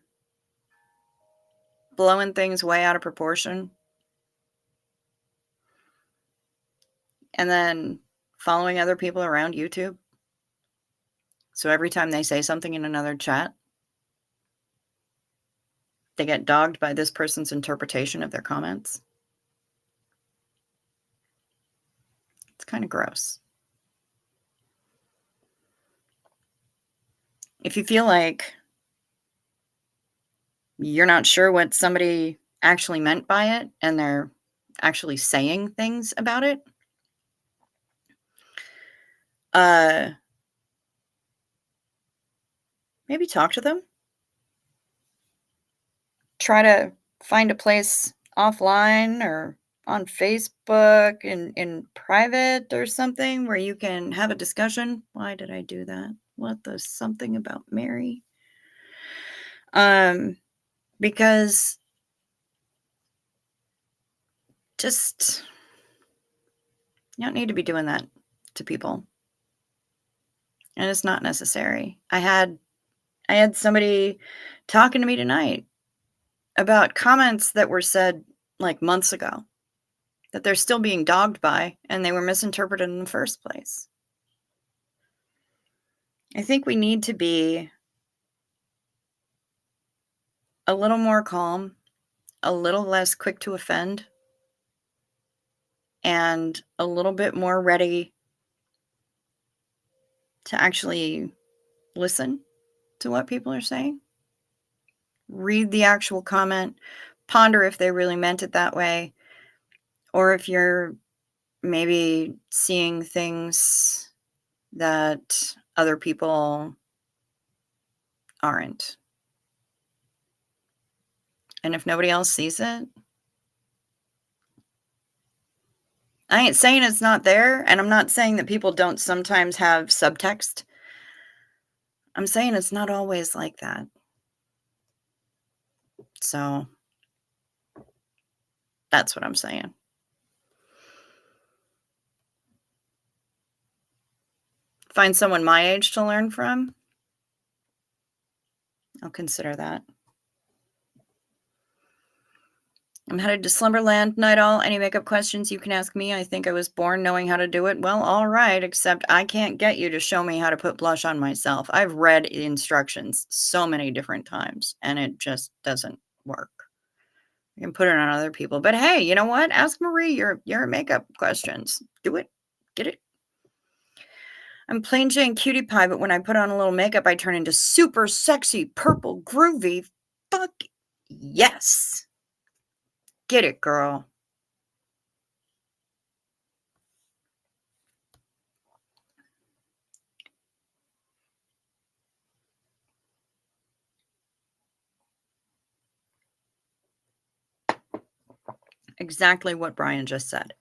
blowing things way out of proportion and then following other people around YouTube. So every time they say something in another chat, they get dogged by this person's interpretation of their comments. It's kind of gross. If you feel like you're not sure what somebody actually meant by it and they're actually saying things about it, uh, maybe talk to them. Try to find a place offline or on Facebook in private or something where you can have a discussion. Why did I do that? What the something about Mary? Um, because just you don't need to be doing that to people, and it's not necessary. I had somebody talking to me tonight about comments that were said like months ago that they're still being dogged by and they were misinterpreted in the first place. I think we need to be a little more calm, a little less quick to offend, and a little bit more ready to actually listen to what people are saying. Read the actual comment, ponder if they really meant it that way, or if you're maybe seeing things that other people aren't. And if nobody else sees it, I ain't saying it's not there, and I'm not saying that people don't sometimes have subtext. I'm saying it's not always like that. So that's what I'm saying. Find someone my age to learn from, I'll consider that. I'm headed to Slumberland night all. Any makeup questions you can ask me. I think I was born knowing how to do it. Well, all right, except I can't get you to show me how to put blush on myself. I've read instructions so many different times and it just doesn't work. You can put it on other people. But hey, you know what? Ask Marie your makeup questions. Do it. Get it. I'm plain Jane cutie pie, but when I put on a little makeup, I turn into super sexy, purple, groovy. Fuck yes. Get it, girl. Exactly what Brian just said.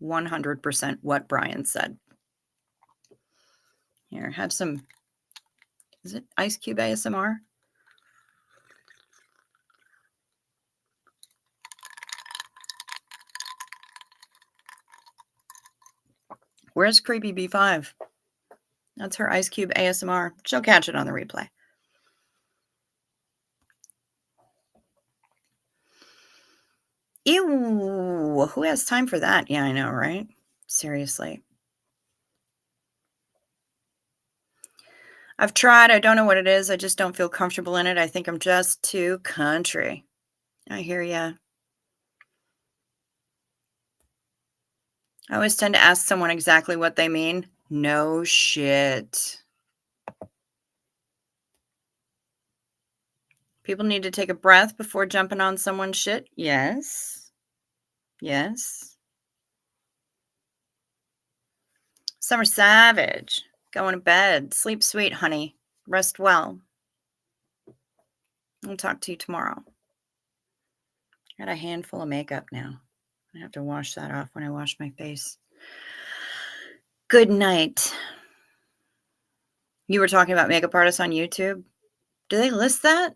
100% what Brian said. Here, have some, is it Ice Cube ASMR? Where's Creepy B5? That's her Ice Cube ASMR. She'll catch it on the replay. Ew, who has time for that? Yeah, I know, right? Seriously. I've tried. I don't know what it is. I just don't feel comfortable in it. I think I'm just too country. I hear ya. I always tend to ask someone exactly what they mean. No shit. People need to take a breath before jumping on someone's shit. Yes. Yes. Summer Savage. Going to bed. Sleep sweet, honey. Rest well. I'll talk to you tomorrow. Got a handful of makeup now. I have to wash that off when I wash my face. Good night. You were talking about makeup artists on YouTube. Do they list that?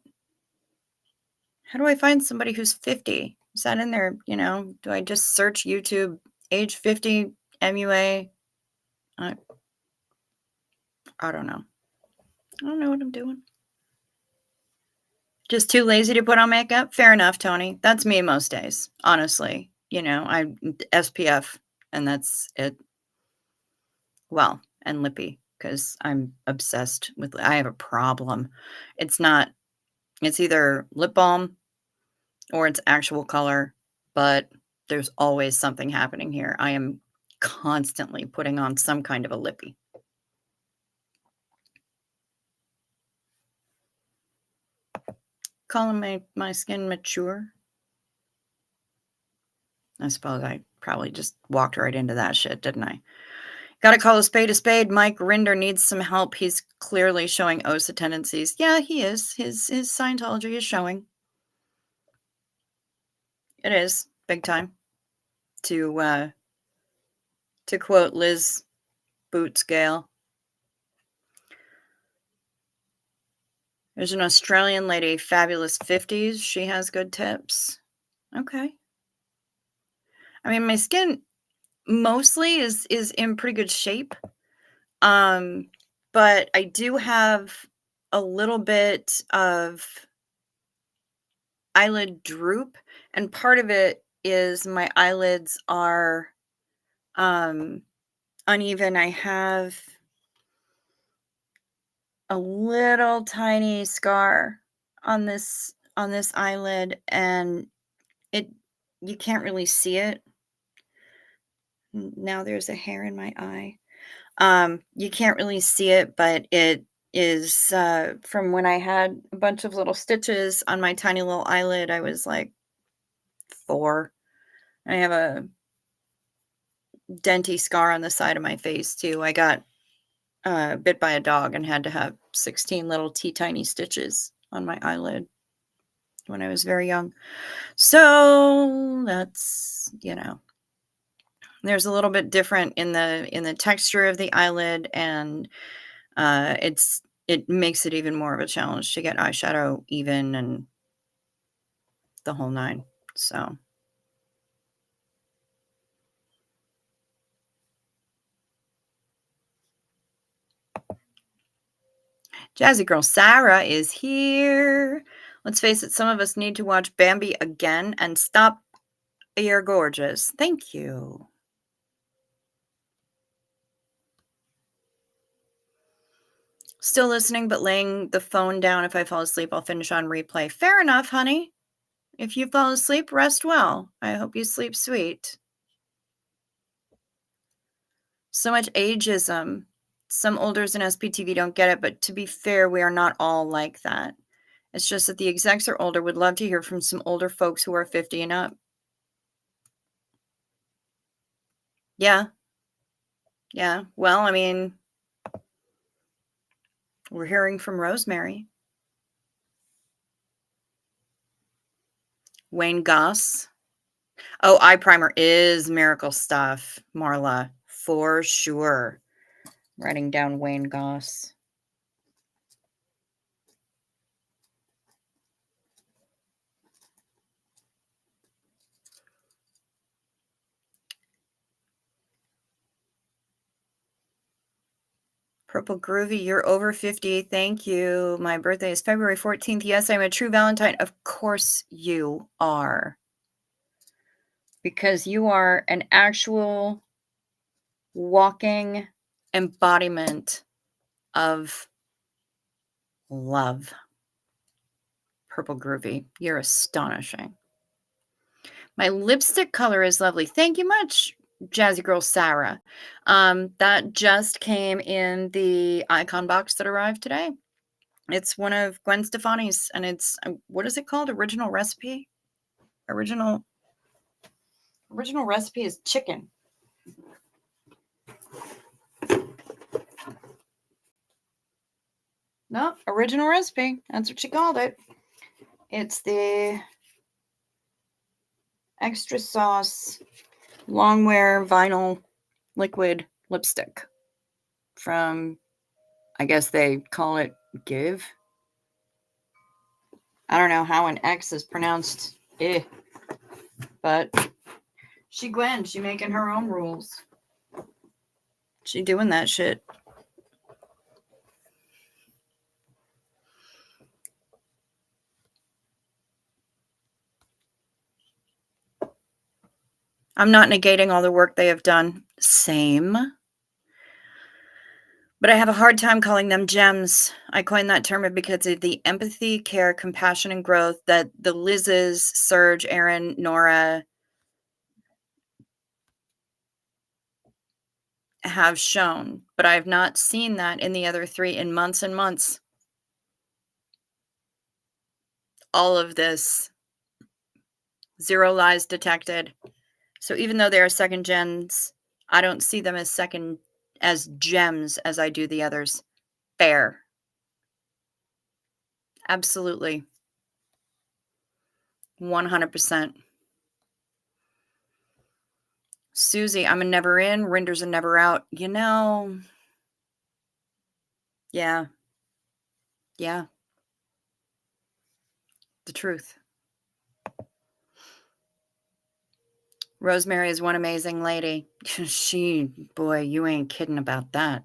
How do I find somebody who's 50? Is that in there? Do I just search YouTube age 50 MUA? I don't know. I don't know what I'm doing. Just too lazy to put on makeup? Fair enough, Tony. That's me most days, honestly. I SPF, and that's it. Well, and lippy, because I'm obsessed with I have a problem. It's either lip balm or it's actual color, but there's always something happening here. I am constantly putting on some kind of a lippy. Calling my skin mature? I suppose I probably just walked right into that shit, didn't I? Gotta call a spade a spade. Mike Rinder needs some help. He's clearly showing OSA tendencies. Yeah, he is. His Scientology is showing. It is big time. To quote Liz Bootsgale, there's an Australian lady, Fabulous 50s. She has good tips. Okay. I mean, my skin mostly is in pretty good shape. But I do have a little bit of eyelid droop, and part of it is my eyelids are uneven. I have a little tiny scar on this eyelid, and you can't really see it. Now there's a hair in my eye. You can't really see it, but it is from when I had a bunch of little stitches on my tiny little eyelid. I was like 4. I have a denty scar on the side of my face too. I got bit by a dog and had to have 16 little tiny stitches on my eyelid when I was very young. So that's, there's a little bit different in the texture of the eyelid, and it makes it even more of a challenge to get eyeshadow even and the whole 9. So Jazzy Girl Sarah is here. Let's face it, some of us need to watch Bambi again and stop. You're gorgeous. Thank you. Still listening, but laying the phone down. If I fall asleep, I'll finish on replay. Fair enough, honey. If you fall asleep, rest well. I hope you sleep sweet. So much ageism. Some olders in SPTV don't get it, but to be fair, we are not all like that. It's just that the execs are older. Would love to hear from some older folks who are 50 and up. Yeah. Yeah. Well, I mean, we're hearing from Rosemary. Wayne Goss. Oh, eye primer is miracle stuff, Marla, for sure. Writing down Wayne Goss. Purple Groovy, you're over 50. Thank you. My birthday is February 14th. Yes, I'm a true Valentine. Of course you are. Because you are an actual walking embodiment of love. Purple Groovy, you're astonishing. My lipstick color is lovely. Thank you much, Jazzy Girl Sarah. That just came in the icon box that arrived today. It's one of Gwen Stefani's, and it's, what is it called? Original recipe? Original recipe is chicken. No, original recipe. That's what she called it. It's the extra sauce long wear vinyl liquid lipstick from, I guess they call it Give. I don't know how an X is pronounced, but she making her own rules. She doing that shit. I'm not negating all the work they have done. Same. But I have a hard time calling them gems. I coined that term because of the empathy, care, compassion, and growth that the Liz's, Serge, Aaron, Nora have shown. But I have not seen that in the other three in months and months. All of this. Zero lies detected. So even though they are second gens, I don't see them as gems as I do the others. Fair. Absolutely. 100%. Susie, I'm a never in, Rinder's a never out. Yeah. Yeah. The truth. Rosemary is one amazing lady. Boy, you ain't kidding about that.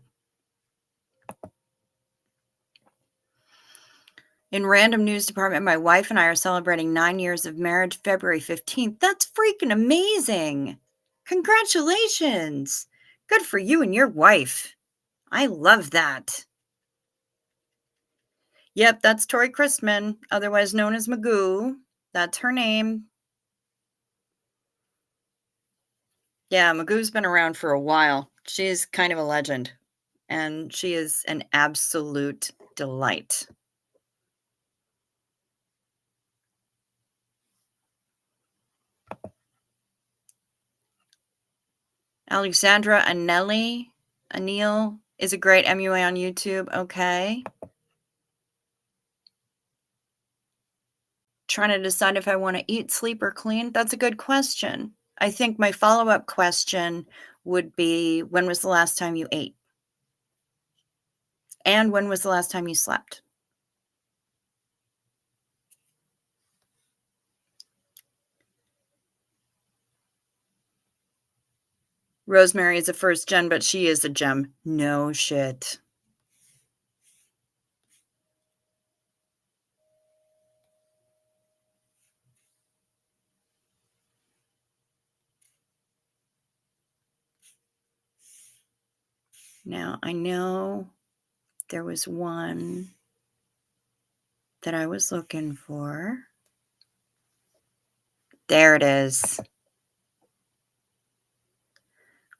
In random news department, my wife and I are celebrating 9 years of marriage February 15th. That's freaking amazing. Congratulations. Good for you and your wife. I love that. Yep, that's Tori Christman, otherwise known as Magoo. That's her name. Yeah, Magoo's been around for a while. She's kind of a legend, and she is an absolute delight. Alexandra Anil is a great MUA on YouTube. Okay. Trying to decide if I want to eat, sleep, or clean. That's a good question. I think my follow-up question would be, when was the last time you ate? And when was the last time you slept? Rosemary is a first gen, but she is a gem. No shit. Now, I know there was one that I was looking for. There it is.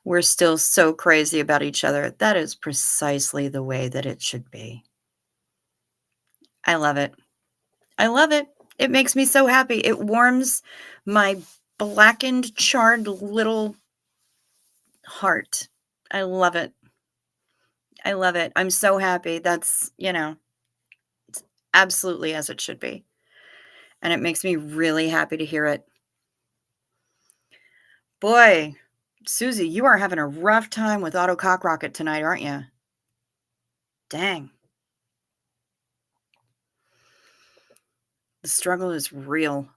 We're still so crazy about each other. That is precisely the way that it should be. I love it. I love it. It makes me so happy. It warms my blackened, charred little heart. I love it. I love it. I'm so happy. That's, it's absolutely as it should be. And it makes me really happy to hear it. Boy, Susie, you are having a rough time with Auto Cock Rocket tonight, aren't you? Dang. The struggle is real.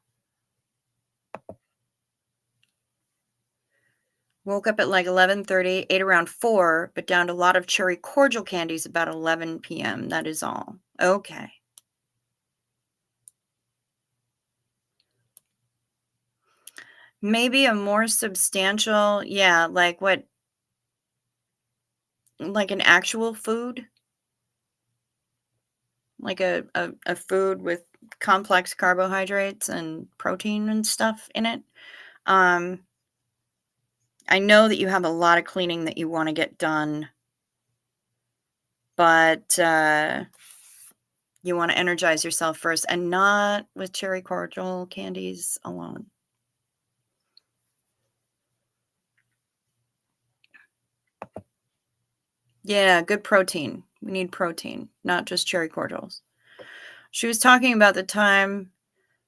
Woke up at like 11:30, ate around 4, but downed a lot of cherry cordial candies about 11 p.m. That is all. Okay. Maybe a more substantial, yeah, like what, like an actual food? Like a food with complex carbohydrates and protein and stuff in it. Um, I know that you have a lot of cleaning that you want to get done, but you want to energize yourself first, and not with cherry cordial candies alone. Yeah, good protein. We need protein, not just cherry cordials. She was talking about the time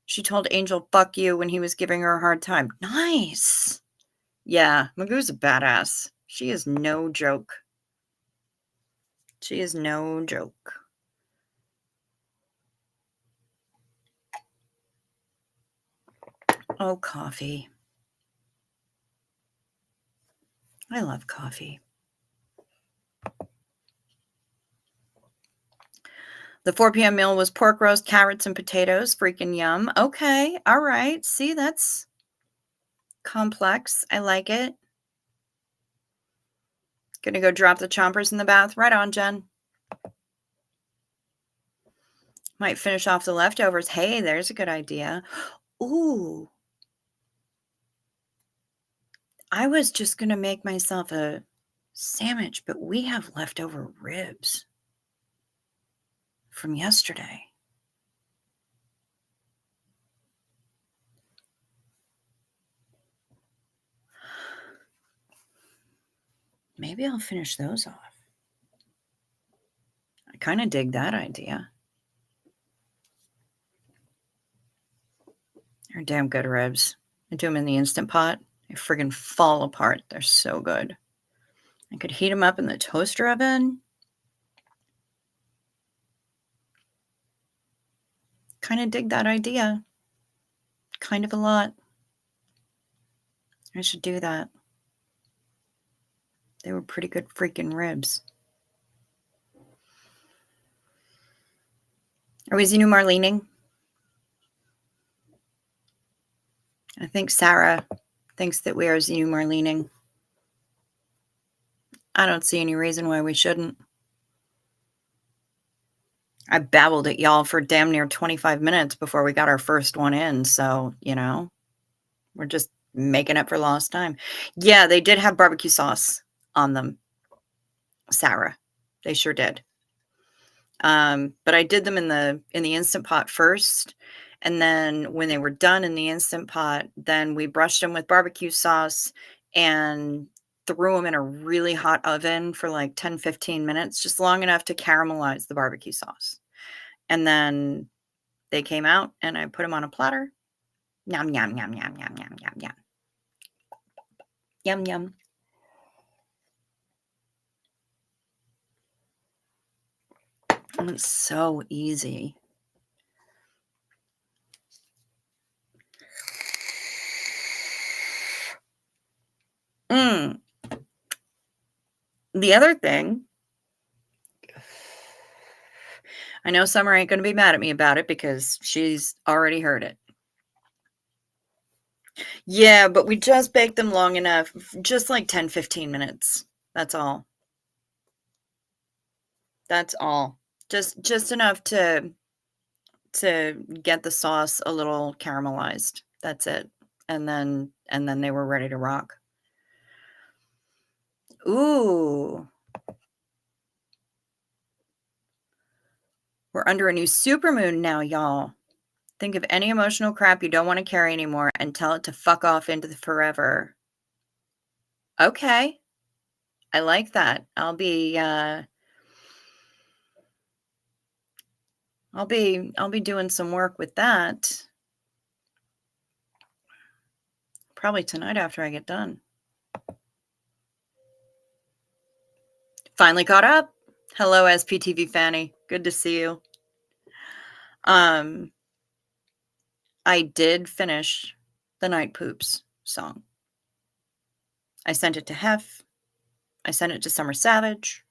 She told Angel, "Fuck you," when he was giving her a hard time. Nice. Yeah, Magoo's a badass. She is no joke. She is no joke. Oh, coffee. I love coffee. The 4 p.m. meal was pork roast, carrots, and potatoes. Freaking yum. Okay, all right. See, that's complex. I like it. Gonna go drop the chompers in the bath. Right on, Jen. Might finish off the leftovers. Hey, there's a good idea. Ooh, I was just gonna make myself a sandwich, but we have leftover ribs from yesterday. Maybe I'll finish those off. I kind of dig that idea. They're damn good ribs. I do them in the Instant Pot. They friggin' fall apart. They're so good. I could heat them up in the toaster oven. Kind of dig that idea. Kind of a lot. I should do that. They were pretty good freaking ribs. Are we Xenu Marlening? I think Sarah thinks that we are Xenu Marlening. I don't see any reason why we shouldn't. I babbled at y'all for damn near 25 minutes before we got our first one in. So, we're just making up for lost time. Yeah, they did have barbecue sauce on them, Sarah. They sure did. But I did them in the Instant Pot first, and then when they were done in the Instant Pot, then we brushed them with barbecue sauce and threw them in a really hot oven for like 10, 15 minutes, just long enough to caramelize the barbecue sauce. And then they came out, and I put them on a platter. Yum, yum, yum, yum, yum, yum, yum, yum. Yum, yum. And it's so easy. The other thing, I know Summer ain't going to be mad at me about it because she's already heard it. Yeah, but we just baked them long enough, just like 10, 15 minutes. That's all. That's all. Just enough to get the sauce a little caramelized. That's it. And then they were ready to rock. Ooh. We're under a new supermoon now, y'all. Think of any emotional crap you don't want to carry anymore and tell it to fuck off into the forever. Okay. I like that. I'll be doing some work with that. Probably tonight after I get done. Finally caught up. Hello, SPTV Fanny. Good to see you. I did finish the Night Poops song. I sent it to Hef. I sent it to Summer Savage.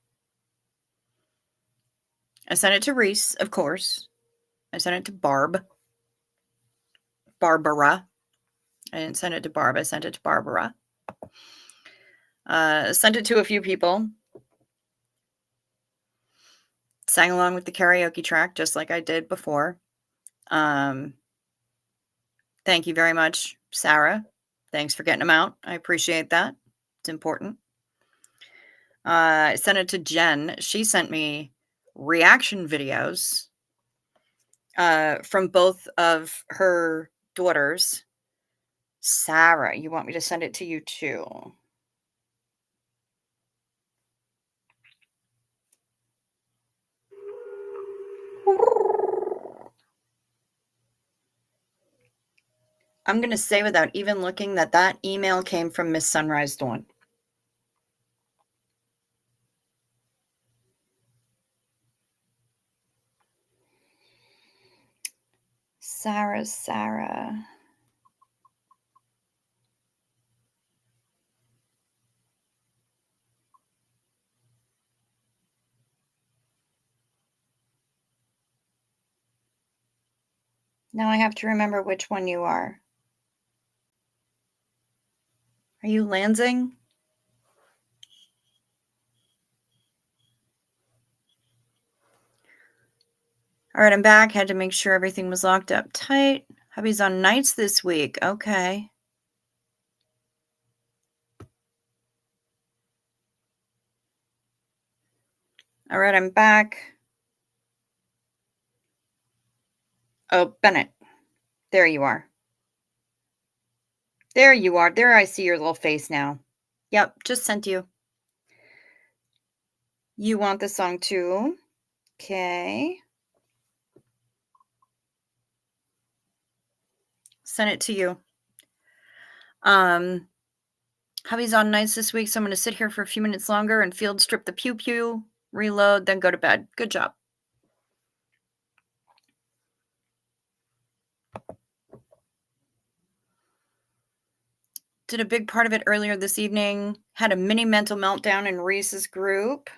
I sent it to Reese, of course. I sent it to Barbara. I didn't send it to Barb. I sent it to Barbara. Sent it to a few people. Sang along with the karaoke track, just like I did before. Thank you very much, Sarah. Thanks for getting them out. I appreciate that. It's important. I sent it to Jen. She sent me reaction videos from both of her daughters. Sarah, you want me to send it to you too? I'm gonna say without even looking that that email came from Miss Sunrise Dawn. Sarah. Now I have to remember which one you are. Are you Lansing? All right, I'm back. Had to make sure everything was locked up tight. Hubby's on nights this week. Okay. All right, I'm back. Oh, Bennett. There you are. There you are. There I see your little face now. Yep, just sent you. You want the song too? Okay. Send it to you. Um, Hubby's on nights this week, so I'm gonna sit here for a few minutes longer and field strip the pew pew, reload, then go to bed. Good job. Did a big part of it earlier this evening. Had a mini mental meltdown in Reese's group.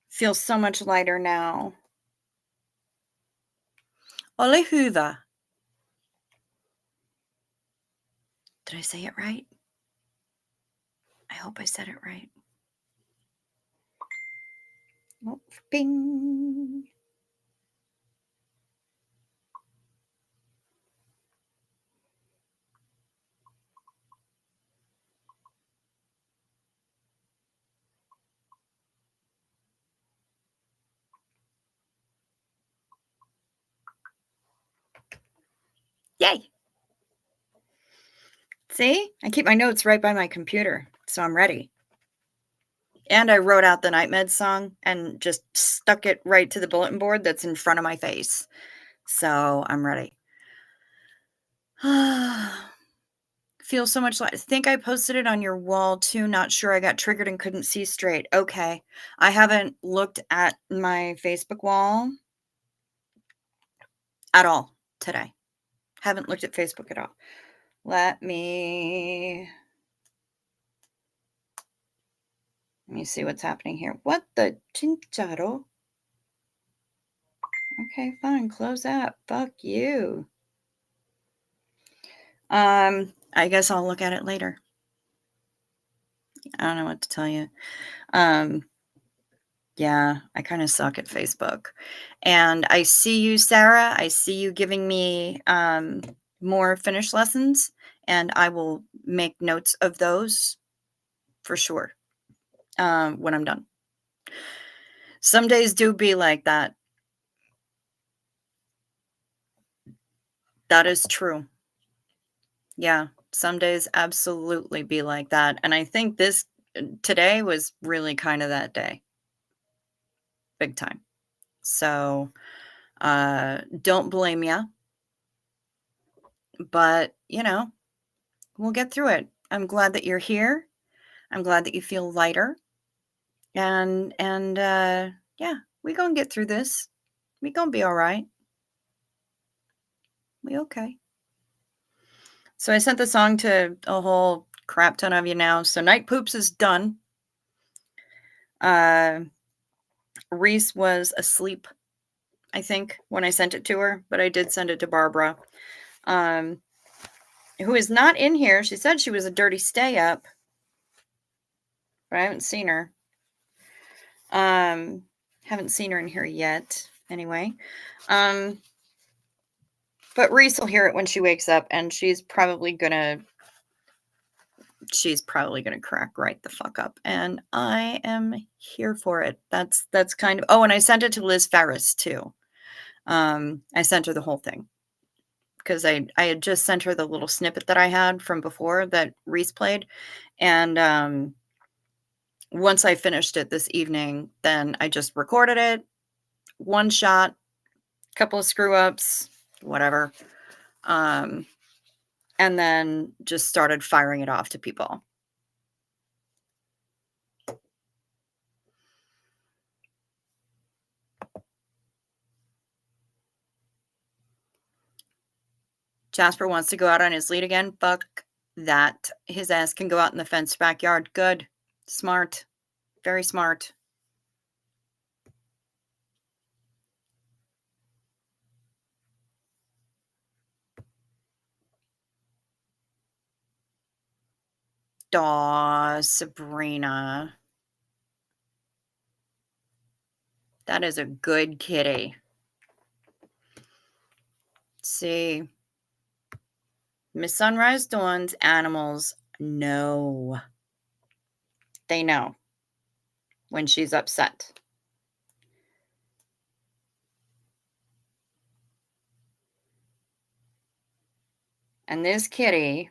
Feels so much lighter now. Ole Hoover. Did I say it right? I hope I said it right. Oh, bing. Yay. See? I keep my notes right by my computer, so I'm ready. And I wrote out the Night Med song and just stuck it right to the bulletin board that's in front of my face. So I'm ready. Feel so much like I think I posted it on your wall too. Not sure. I got triggered and couldn't see straight. Okay. I haven't looked at my Facebook wall at all today. Haven't looked at Facebook at all. Let me see what's happening here. What the chincharo? Okay, fine. Close out. Fuck you. I guess I'll look at it later. I don't know what to tell you. Yeah, I kind of suck at Facebook. And I see you, Sarah. I see you giving me more Finnish lessons, and I will make notes of those for sure when I'm done. Some days do be like that. That is true. Yeah, some days absolutely be like that. And I think this today was really kind of that day. Big time. So don't blame you, but we'll get through it. I'm glad that you're here. I'm glad that you feel lighter. And yeah, we gonna get through this. We gonna be all right. We okay. So I sent the song to a whole crap ton of you now. So Night Poops is done. Reese was asleep, I think, when I sent it to her, but I did send it to Barbara, who is not in here. She said she was a dirty stay up, but I haven't seen her. Haven't seen her in here yet. Anyway, but Reese will hear it when she wakes up, and she's probably gonna crack right the fuck up, and I am here for it. That's kind of. Oh, and I sent it to Liz Ferris too. I sent her the whole thing because I had just sent her the little snippet that I had from before that Reese played, and once I finished it this evening, then I just recorded it, one shot, couple of screw ups, whatever. Um, and then just started firing it off to people. Jasper wants to go out on his lead again. Fuck that. His ass can go out in the fenced backyard. Good. Smart. Very smart. Daw, Sabrina. That is a good kitty. Let's see. Miss Sunrise Dawn's animals know. They know when she's upset. And this kitty,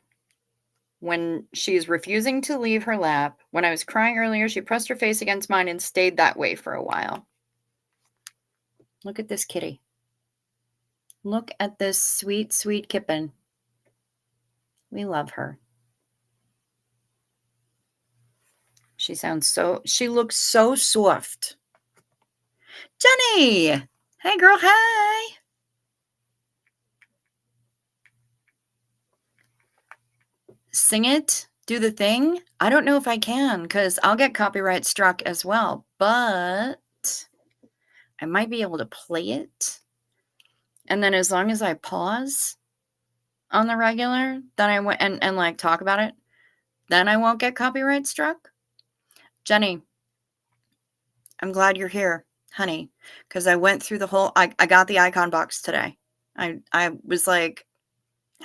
when she's refusing to leave her lap, when I was crying earlier, she pressed her face against mine and stayed that way for a while. Look at this kitty. Look at this sweet, sweet Kippen. We love her. She looks so soft. Jenny! Hey, girl, hi! Sing it? Do the thing? I don't know if I can, because I'll get copyright struck as well, but I might be able to play it. And then as long as I pause on the regular, then I went and like talk about it, then I won't get copyright struck. Jenny, I'm glad you're here, honey, because I went through the whole, I got the icon box today. I was like,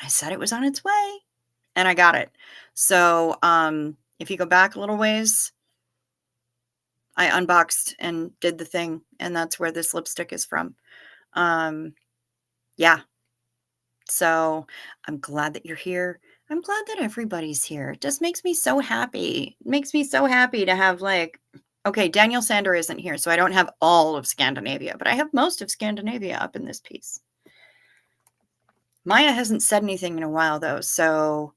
I said it was on its way, and I got it. So if you go back a little ways, I unboxed and did the thing, and that's where this lipstick is from. Yeah. So I'm glad that you're here. I'm glad that everybody's here. It just makes me so happy. It makes me so happy to have like, okay, Daniel Sander isn't here, so I don't have all of Scandinavia, but I have most of Scandinavia up in this piece. Maya hasn't said anything in a while though, so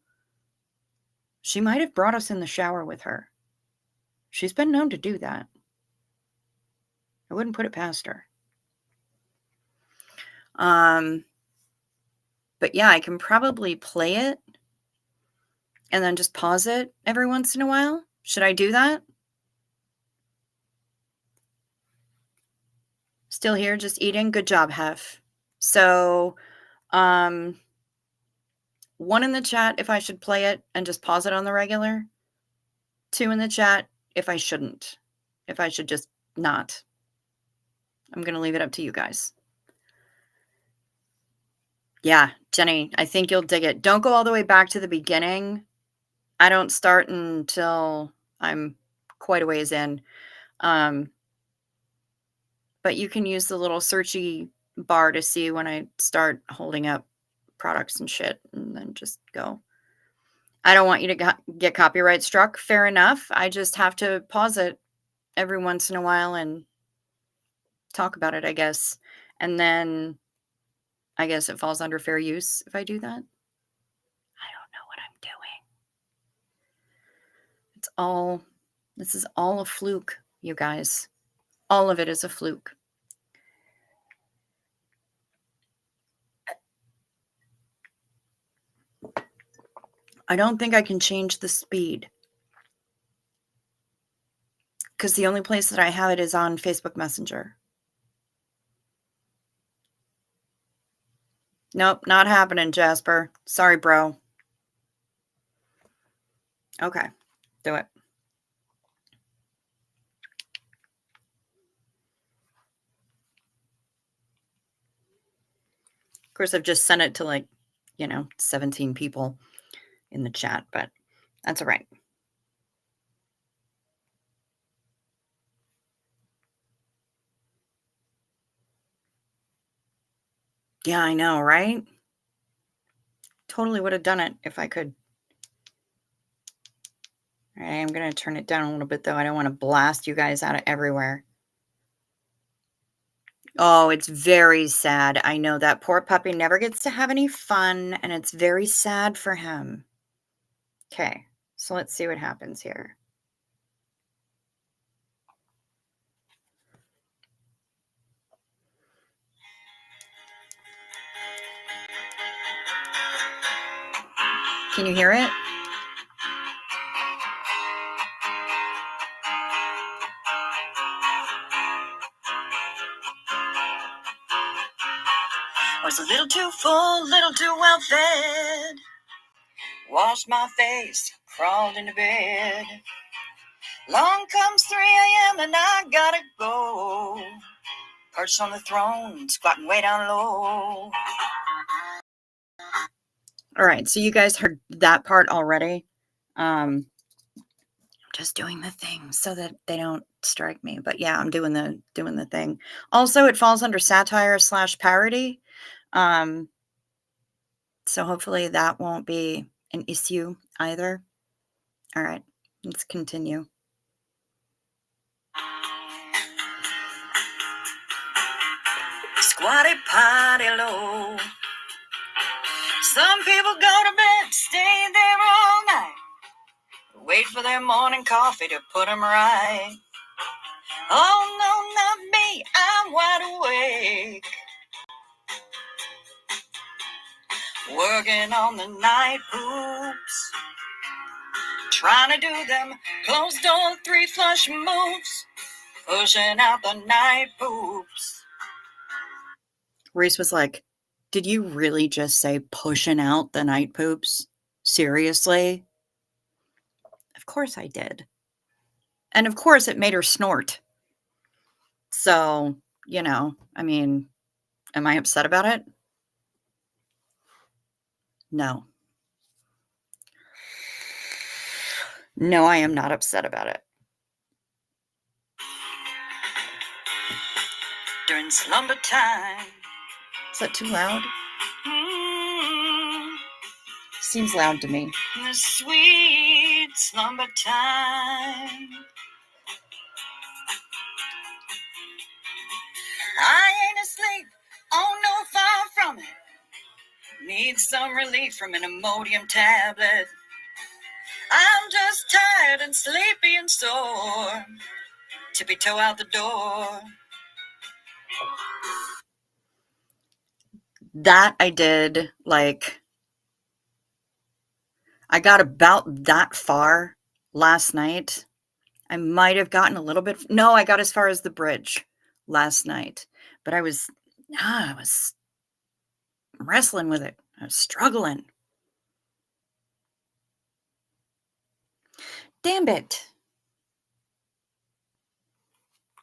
she might have brought us in the shower with her. She's been known to do that. I wouldn't put it past her. But yeah, I can probably play it and then just pause it every once in a while. Should I do that? Still here, just eating? Good job, Hef. So, 1 in the chat if I should play it and just pause it on the regular. 2 in the chat if I shouldn't. If I should just not. I'm going to leave it up to you guys. Yeah, Jenny, I think you'll dig it. Don't go all the way back to the beginning. I don't start until I'm quite a ways in. But you can use the little searchy bar to see when I start holding up products and shit, and then just go. I don't want you to get copyright struck. Fair enough. I just have to pause it every once in a while and talk about it, I guess. And then I guess it falls under fair use if I do that. I don't know what I'm doing. This is all a fluke, you guys. All of it is a fluke. I don't think I can change the speed, because the only place that I have it is on Facebook Messenger. Nope, not happening, Jasper. Sorry, bro. Okay, do it. Of course, I've just sent it to like, 17 people in the chat, but that's all right. Yeah, I know, right? Totally would have done it if I could. All right, I'm going to turn it down a little bit, though. I don't want to blast you guys out of everywhere. Oh, it's very sad. I know that poor puppy never gets to have any fun, and it's very sad for him. Okay, so let's see what happens here. Can you hear it? Was a little too full, little too well fed. Washed my face, crawled into bed. Long comes 3 a.m. and I gotta go. Perched on the throne, squatting way down low. All right, so you guys heard that part already. I'm just doing the thing so that they don't strike me. But yeah, I'm doing the thing. Also, it falls under satire / parody. So hopefully that won't be an issue either. All right, let's continue. Squatty potty low. Some people go to bed, stay there all night. Wait for their morning coffee to put them right. Oh, no, not me, I'm wide awake. Working on the night poops. Trying to do them closed door 3 flush moves. Pushing out the night poops. Reese was like, did you really just say pushing out the night poops? Seriously? Of course I did. And of course it made her snort. So, I mean, am I upset about it? No. No, I am not upset about it. During slumber time. Is that too loud? Seems loud to me. The sweet slumber time. I ain't asleep, oh no, far from it. Need some relief from an Imodium tablet. I'm just tired and sleepy and sore. Tippy toe out the door. That I did, I got about that far last night. I might have gotten a little bit. No, I got as far as the bridge last night. But I was wrestling with it. I was struggling. Damn it.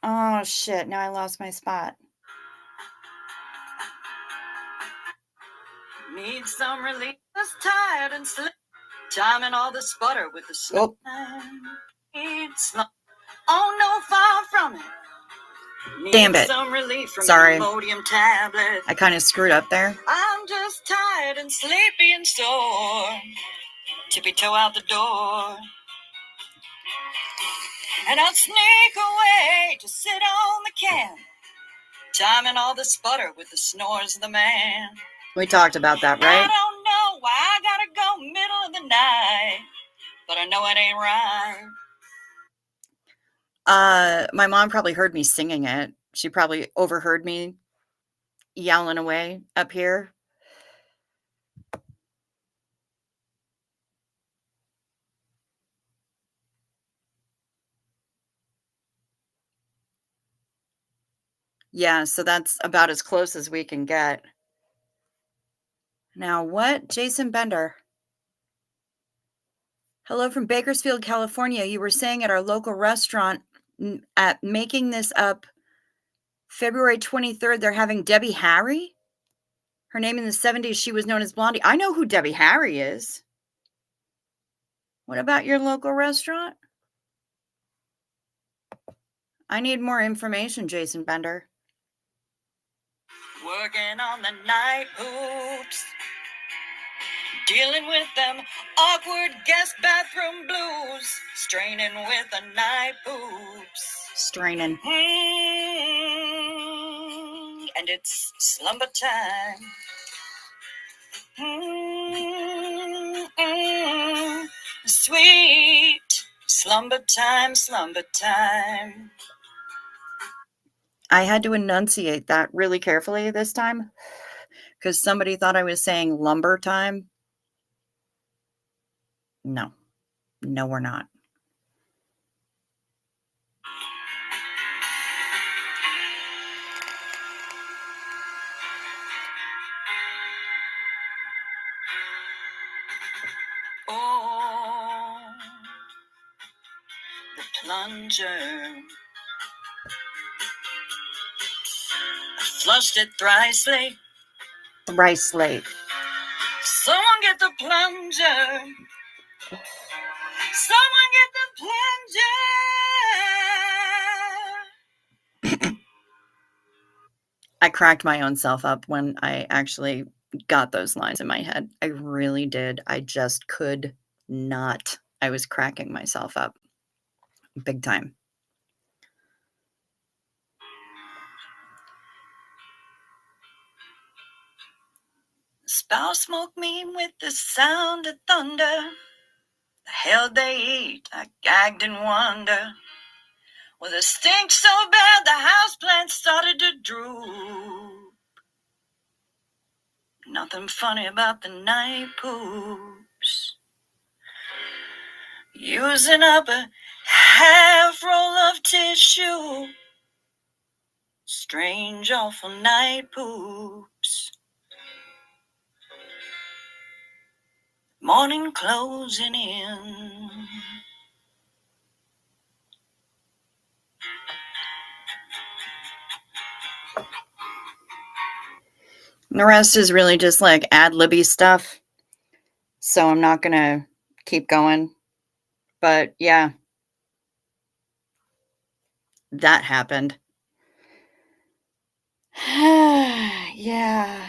Oh, shit. Now I lost my spot. Need some relief. Just tired and sleep. Timing all the sputter with the snow. Oh, no, far from it. Damn it. Some relief from sorry. Imodium tablet. I kind of screwed up there. I'm just tired and sleepy and sore. Tippy toe out the door. And I'll sneak away to sit on the can. Timing all the sputter with the snores of the man. We talked about that, right? I don't know why I gotta go middle of the night, but I know it ain't right. My mom probably heard me singing it. She probably overheard me yowling away up here. Yeah, so that's about as close as we can get. Now, what? Jason Bender. Hello from Bakersfield, California. You were saying at our local restaurant at Making This Up, February 23rd, they're having Debbie Harry? Her name in the 70s, she was known as Blondie. I know who Debbie Harry is. What about your local restaurant? I need more information, Jason Bender. Working on the night hoops. Dealing with them awkward guest bathroom blues. Straining with the night poops. Straining. and it's slumber time. Mm-mm. Sweet slumber time, slumber time. I had to enunciate that really carefully this time because somebody thought I was saying lumber time. No, no, we're not. Oh, the plunger. I flushed it thrice late. Thrice late. Someone get the plunger. Someone get the plunger. I cracked my own self up when I actually got those lines in my head. I really did. I just could not. I was cracking myself up big time. Spouse smoke me with the sound of thunder. The hell they eat, I gagged in wonder. With a stink so bad the houseplant started to droop. Nothing funny about the night poops. Using up a half roll of tissue. Strange, awful night poops. Morning closing in. The rest is really just like ad-libby stuff. So I'm not going to keep going. But yeah, that happened. Yeah.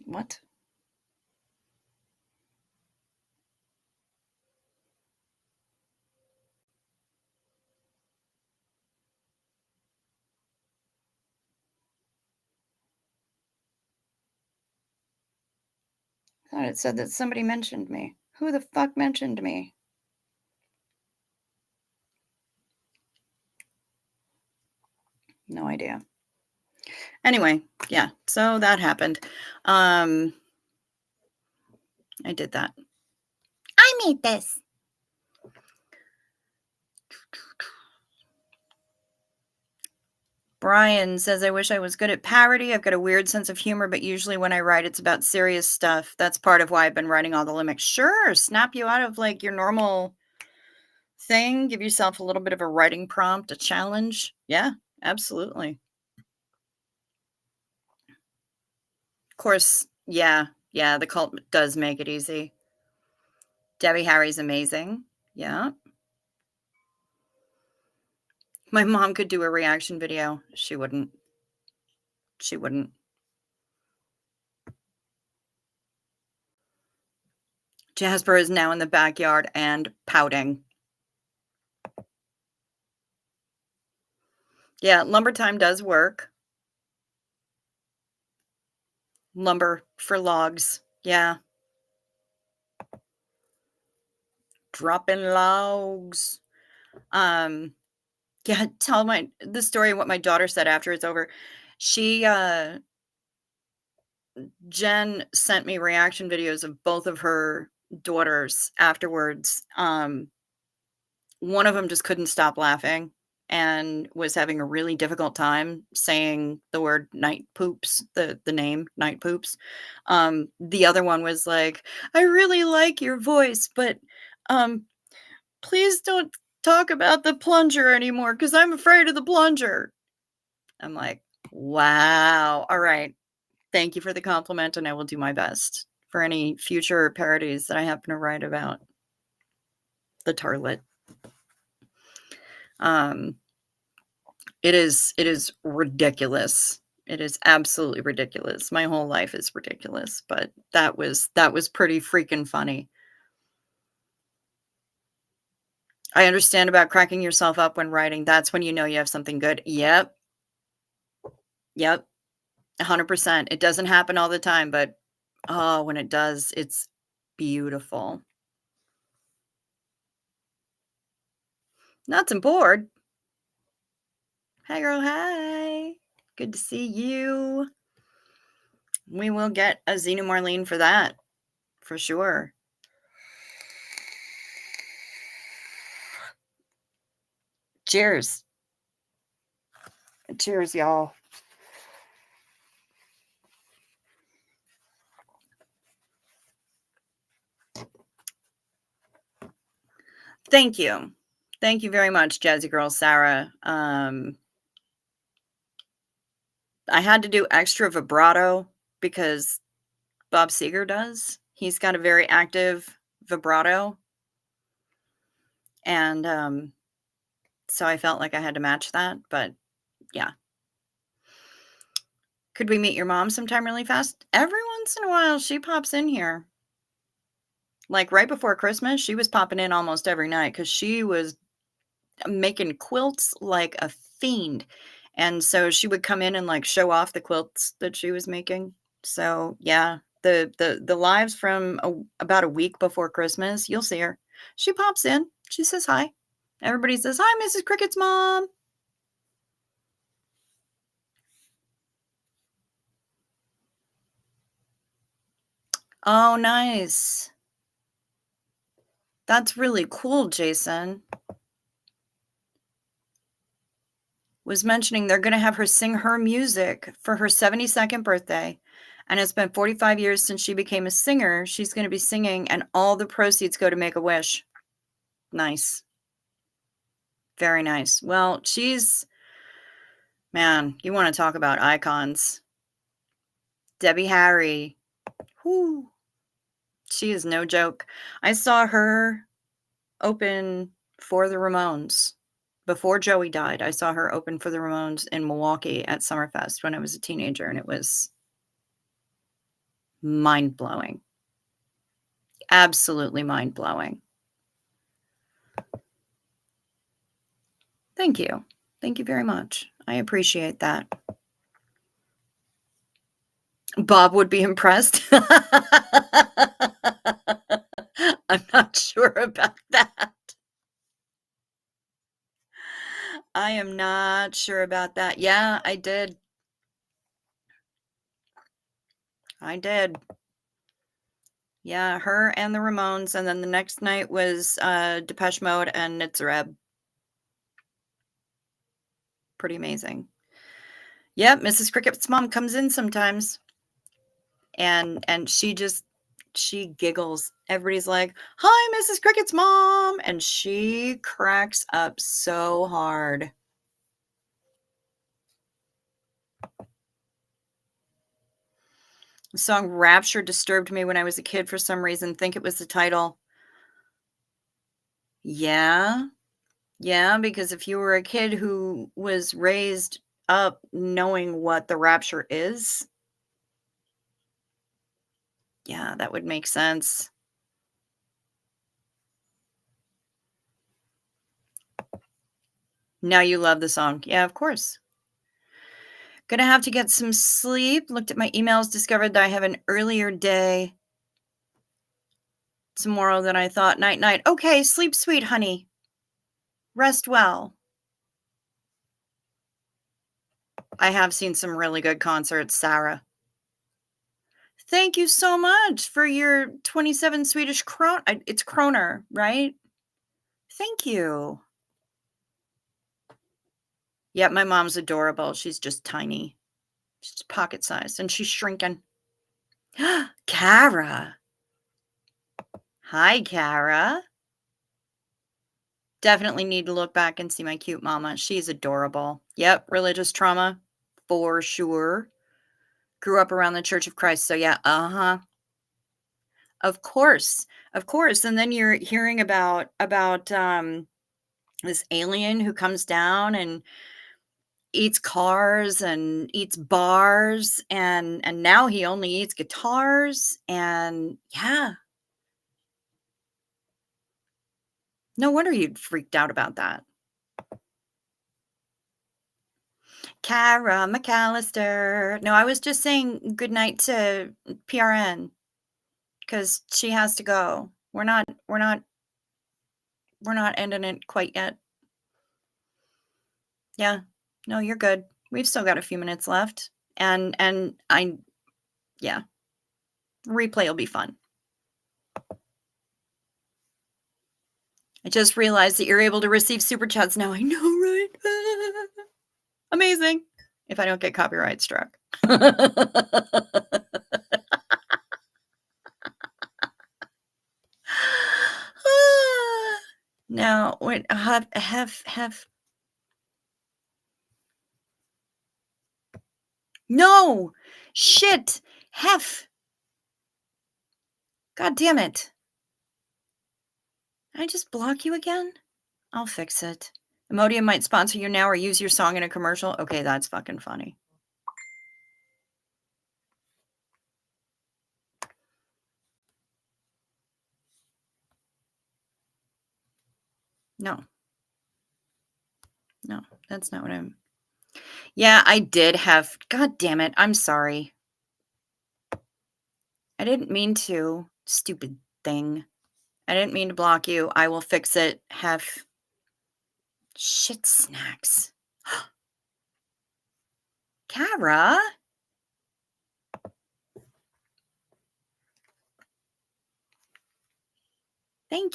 What? I thought it said that somebody mentioned me. Who the fuck mentioned me? No idea. Anyway, yeah, so that happened. I did that. I made this. Brian says, I wish I was good at parody. I've got a weird sense of humor, but usually when I write, it's about serious stuff. That's part of why I've been writing all the limits. Sure, snap you out of like your normal thing. Give yourself a little bit of a writing prompt, a challenge. Yeah, absolutely. Of course, yeah, the cult does make it easy. Debbie Harry's amazing. Yeah. My mom could do a reaction video. She wouldn't. She wouldn't. Jasper is now in the backyard and pouting. Yeah, lumber time does work. Lumber for logs. Yeah. Dropping logs. Yeah, tell the story of what my daughter said after it's over. She Jen sent me reaction videos of both of her daughters afterwards. One of them just couldn't stop laughing and was having a really difficult time saying the word night poops, the name night poops. The other one was like, "I really like your voice, but, um, please don't talk about the plunger anymore because 'cause I'm afraid of the plunger." I'm like, "Wow. All right. Thank you for the compliment, and I will do my best for any future parodies that I happen to write about the tarlet." Um, it is ridiculous. It is absolutely ridiculous. My whole life is ridiculous, but that was pretty freaking funny. I understand about cracking yourself up when writing. That's when you know you have something good. Yep, yep, 100%. It doesn't happen all the time, but, oh, when it does, it's beautiful. Nuts and bored. Hi, girl, hi. Good to see you. We will get a Xena Marlene for that, for sure. Cheers. Cheers, y'all. Thank you. Thank you very much, Jazzy Girl Sarah. I had to do extra vibrato because Bob Seger does. He's got a very active vibrato, and, so I felt like I had to match that, but yeah. Could we meet your mom sometime really fast? Every once in a while, she pops in here. Like, right before Christmas, she was popping in almost every night because she was making quilts like a fiend, and so she would come in and, like, show off the quilts that she was making. So, yeah, the lives from about a week before Christmas, you'll see her. She pops in, she says hi. Everybody says, "Hi, Mrs. Cricket's mom." Oh, nice. That's really cool, Jason. Was mentioning they're gonna have her sing her music for her 72nd birthday, and it's been 45 years since she became a singer. She's gonna be singing, and all the proceeds go to Make-A-Wish. Nice. Very nice. Well, she's man, you wanna talk about icons. Debbie Harry. Whoo, she is no joke. I saw her open for the Ramones. Before Joey died, I saw her open for the Ramones in Milwaukee at Summerfest when I was a teenager, and it was mind-blowing. Absolutely mind-blowing. Thank you. Thank you very much. I appreciate that. Bob would be impressed. I'm not sure about that. I am not sure about that. Yeah, I did. I did. Yeah, her and the Ramones, and then the next night was, Depeche Mode and Nitzareb. Pretty amazing. Yep, Mrs. Cricket's mom comes in sometimes, and she giggles. Everybody's like, "Hi, Mrs. Cricket's mom," and she cracks up so hard. The song "Rapture" disturbed me when I was a kid for some reason. Think it was the title. Yeah. Yeah, because if you were a kid who was raised up knowing what the rapture is, yeah, that would make sense. Now you love the song. Yeah, of course. Gonna have to get some sleep. Looked at my emails, discovered that I have an earlier day tomorrow than I thought. Night, night. Okay, sleep sweet, honey. Rest well. I have seen some really good concerts, Sarah. Thank you so much for your 27 Swedish kron. It's kroner, right? Thank you. Yeah, my mom's adorable. She's just tiny. She's pocket sized and she's shrinking. Kara. Hi, Kara. Definitely need to look back and see my cute mama. She's adorable. Yep, religious trauma for sure. Grew up around the Church of Christ. So yeah, uh-huh. Of course. Of course. And then you're hearing about this alien who comes down and eats cars and eats bars and now he only eats guitars and yeah. No wonder you'd freaked out about that. Kara McAllister. No, I was just saying good night to PRN because she has to go. We're not ending it quite yet. Yeah. No, you're good. We've still got a few minutes left. And I yeah, replay will be fun. I just realized that you're able to receive super chats now. I know, right? Amazing. If I don't get copyright struck. Now, wait, have no! Shit! Hef! God damn it. Did I just block you again? I'll fix it. Imodium might sponsor you now or use your song in a commercial. Okay, that's fucking funny. No. No, that's not what I'm. Yeah, I did have. God damn it. I'm sorry. I didn't mean to. Stupid thing. I didn't mean to block you. I will fix it. Hef. Shit snacks. Kara? Thank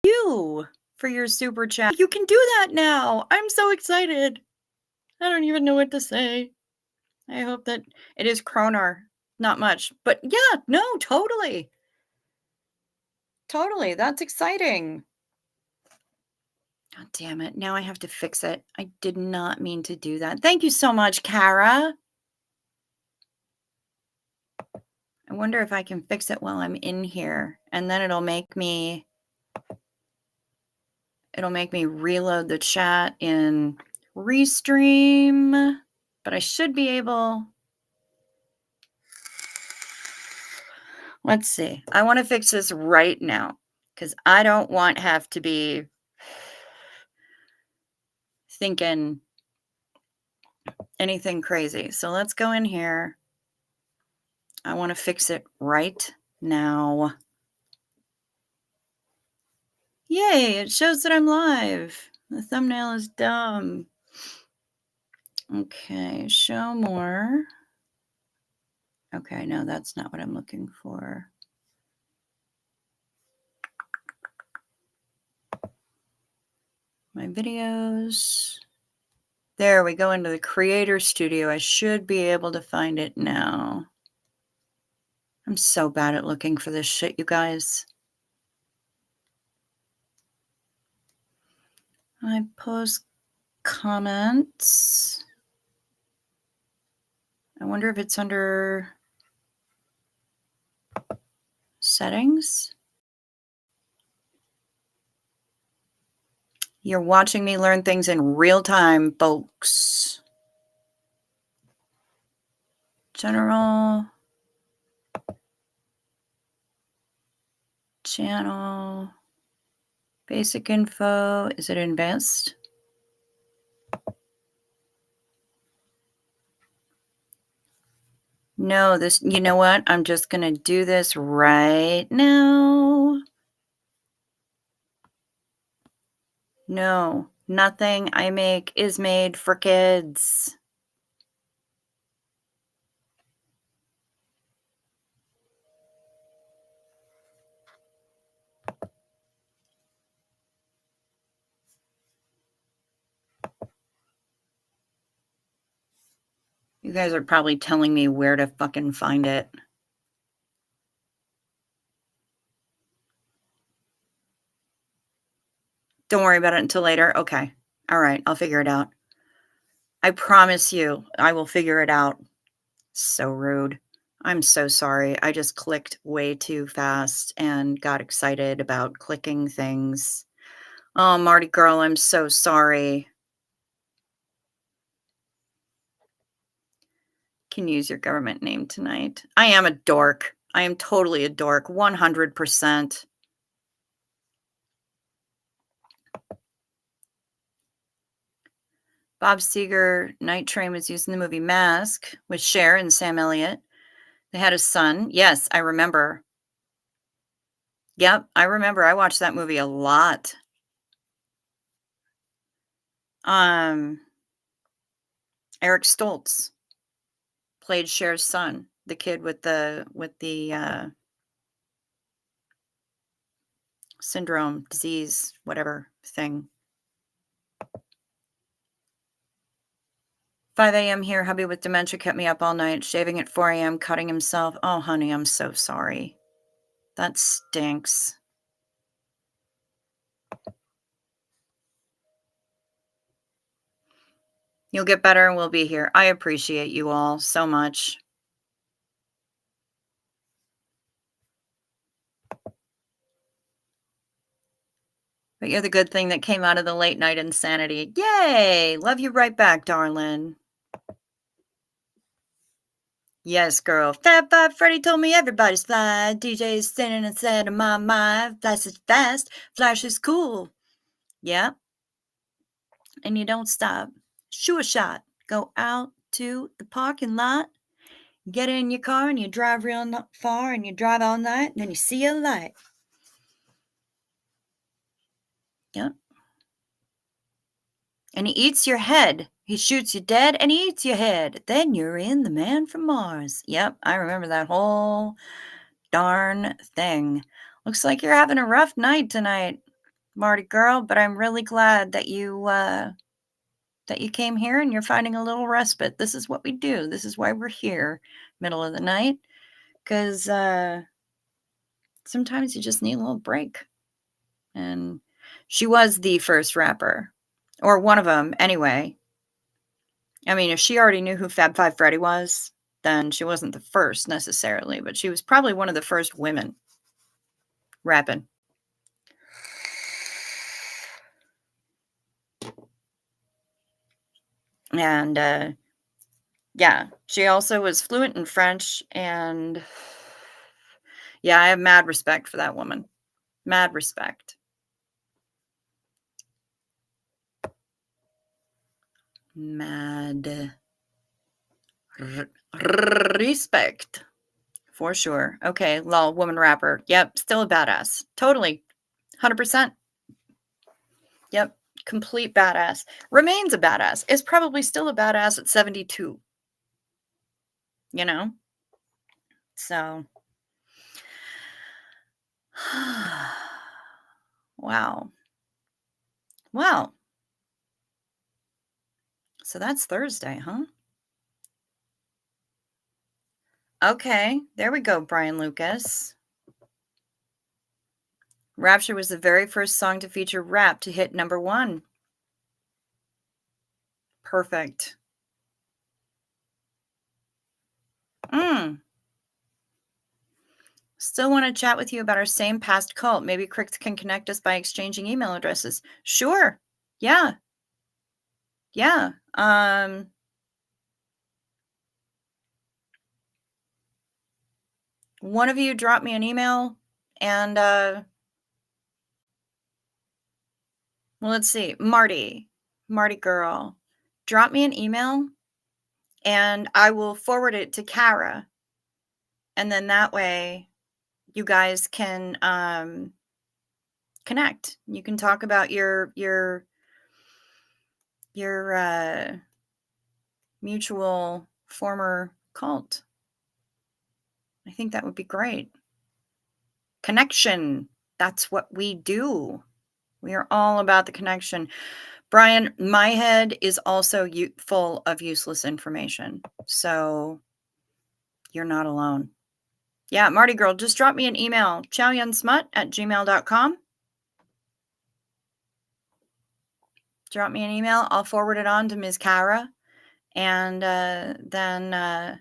you for your super chat. You can do that now. I'm so excited. I don't even know what to say. I hope that it is Kronar. Not much. But yeah, no, totally. Totally. That's exciting. God damn it. Now I have to fix it. I did not mean to do that. Thank you so much, Kara. I wonder if I can fix it while I'm in here. And then it'll make me reload the chat in Restream. But I should be able. Let's see. I want to fix this right now because I don't want have to be thinking anything crazy. So let's go in here. I want to fix it right now. Yay, it shows that I'm live. The thumbnail is dumb. Okay, show more. Okay, no, that's not what I'm looking for. My videos. There, we go into the Creator Studio. I should be able to find it now. I'm so bad at looking for this shit, you guys. I post comments. I wonder if it's under settings. You're watching me learn things in real time, folks. General. Channel. Basic info. Is it advanced? No, this, you know what? I'm just going to do this right now. No, nothing I make is made for kids. You guys are probably telling me where to fucking find it. Don't worry about it until later. Okay. All right. I'll figure it out. I promise you, I will figure it out. So rude. I'm so sorry. I just clicked way too fast and got excited about clicking things. Oh, Marty girl, I'm so sorry. Can use your government name tonight. I am a dork. I am totally a dork. 100%. Bob Seger, Night Train was used in the movie Mask with Cher and Sam Elliott. They had a son. Yes, I remember. Yep, I remember. I watched that movie a lot. Um, Eric Stoltz played Cher's son, the kid with the syndrome, disease, whatever thing. 5 a.m. here, hubby with dementia kept me up all night, shaving at 4 a.m., cutting himself. Oh, honey, I'm so sorry. That stinks. You'll get better and we'll be here. I appreciate you all so much. But you're the good thing that came out of the late night insanity. Yay! Love you right back, darling. Yes, girl. Fab Five Freddy told me everybody's fly. DJ's singing and said, my mind, flash is fast, flash is cool. Yeah. And you don't stop. Sure shot. Go out to the parking lot, get in your car, and you drive real far, and you drive all night, and then you see a light. Yep. And he eats your head. He shoots you dead, and he eats your head. Then you're in The Man from Mars. Yep, I remember that whole darn thing. Looks like you're having a rough night tonight, Marty girl, but I'm really glad that you came here and you're finding a little respite. This is what we do. This is why we're here, middle of the night, because sometimes you just need a little break. And she was the first rapper, or one of them anyway. I mean, if she already knew who Fab Five Freddy was, then she wasn't the first necessarily, but she was probably one of the first women rapping. And yeah, she also was fluent in French, and yeah, I have mad respect for that woman. Mad respect. Mad respect. For sure. Okay, lol, woman rapper. Yep, still a badass. Totally. 100%. Yep, complete badass. Remains a badass. Is probably still a badass at 72. You know? So. Wow. Well. So that's Thursday, huh? Okay, there we go, Brian Lucas. Rapture was the very first song to feature rap to hit #1. Perfect. Still want to chat with you about our same past cult. Maybe Crix can connect us by exchanging email addresses. Sure. Yeah. Yeah. One of you drop me an email and well, let's see. Marty girl, drop me an email and I will forward it to Kara. And then that way you guys can connect. You can talk about your mutual former cult. I think that would be great. Connection. That's what we do. We are all about the connection. Brian, my head is also full of useless information. So you're not alone. Yeah, Marty girl, just drop me an email. chowyunsmut@gmail.com. Drop me an email. I'll forward it on to Ms. Kara. And then,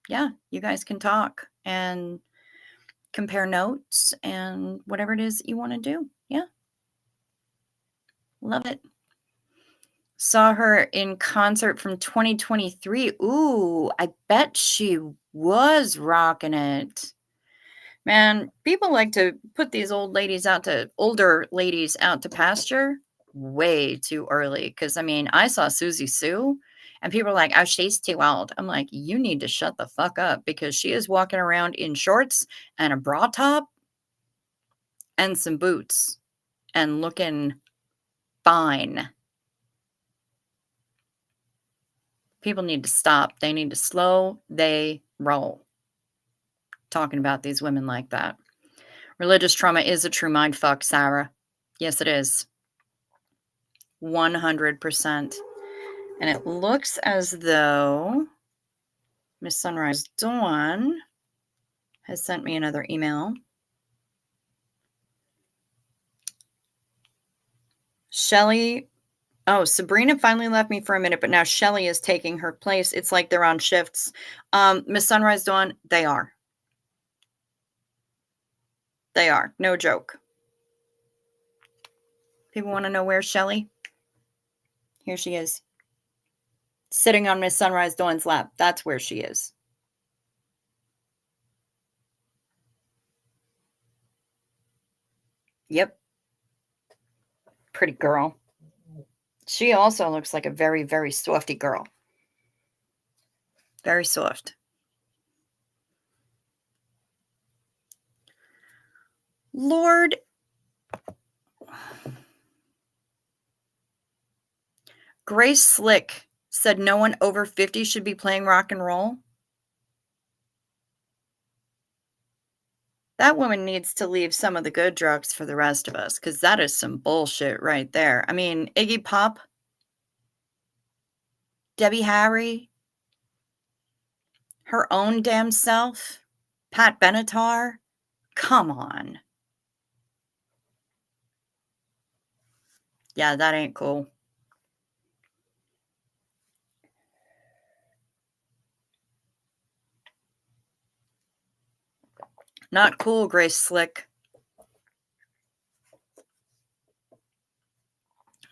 yeah, you guys can talk and compare notes and whatever it is that you want to do. Yeah. Love it. Saw her in concert from 2023. Ooh, I bet she was rocking it. Man, people like to put these older ladies out to pasture. way too early. Because I mean, I saw Susie Sue, and people are like, "Oh, she's too old." I'm like, "You need to shut the fuck up," because she is walking around in shorts and a bra top and some boots and looking fine. People need to stop. They need to slow they roll talking about these women like that. Religious trauma is a true mind fuck, Sarah. Yes, it is. 100%. And it looks as though Miss Sunrise Dawn has sent me another email. Shelly. Oh, Sabrina finally left me for a minute, but now Shelly is taking her place. It's like they're on shifts. Miss Sunrise Dawn, they are. They are. No joke. People want to know where's Shelly? Here she is. Sitting on Miss Sunrise Dawn's lap. That's where she is. Yep. Pretty girl. She also looks like a very, very softy girl. Very soft. Lord. Grace Slick said no one over 50 should be playing rock and roll. That woman needs to leave some of the good drugs for the rest of us, because that is some bullshit right there. I mean, Iggy Pop, Debbie Harry, her own damn self, Pat Benatar. Come on. Yeah, that ain't cool. Not cool, Grace Slick.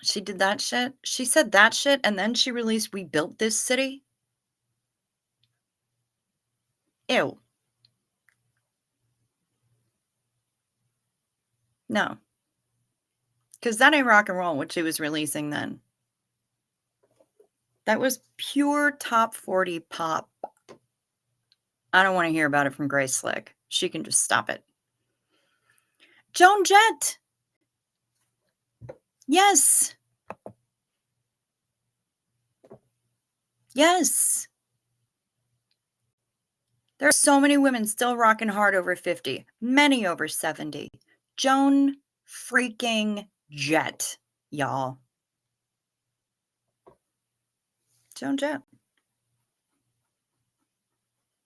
She did that shit. She said that shit, and then she released We Built This City. Ew. No. Because that ain't rock and roll, what she was releasing then. That was pure top 40 pop. I don't want to hear about it from Grace Slick. She can just stop it. Joan Jett. Yes. Yes. There are so many women still rocking hard over 50, many over 70. Joan freaking Jett, y'all. Joan Jett.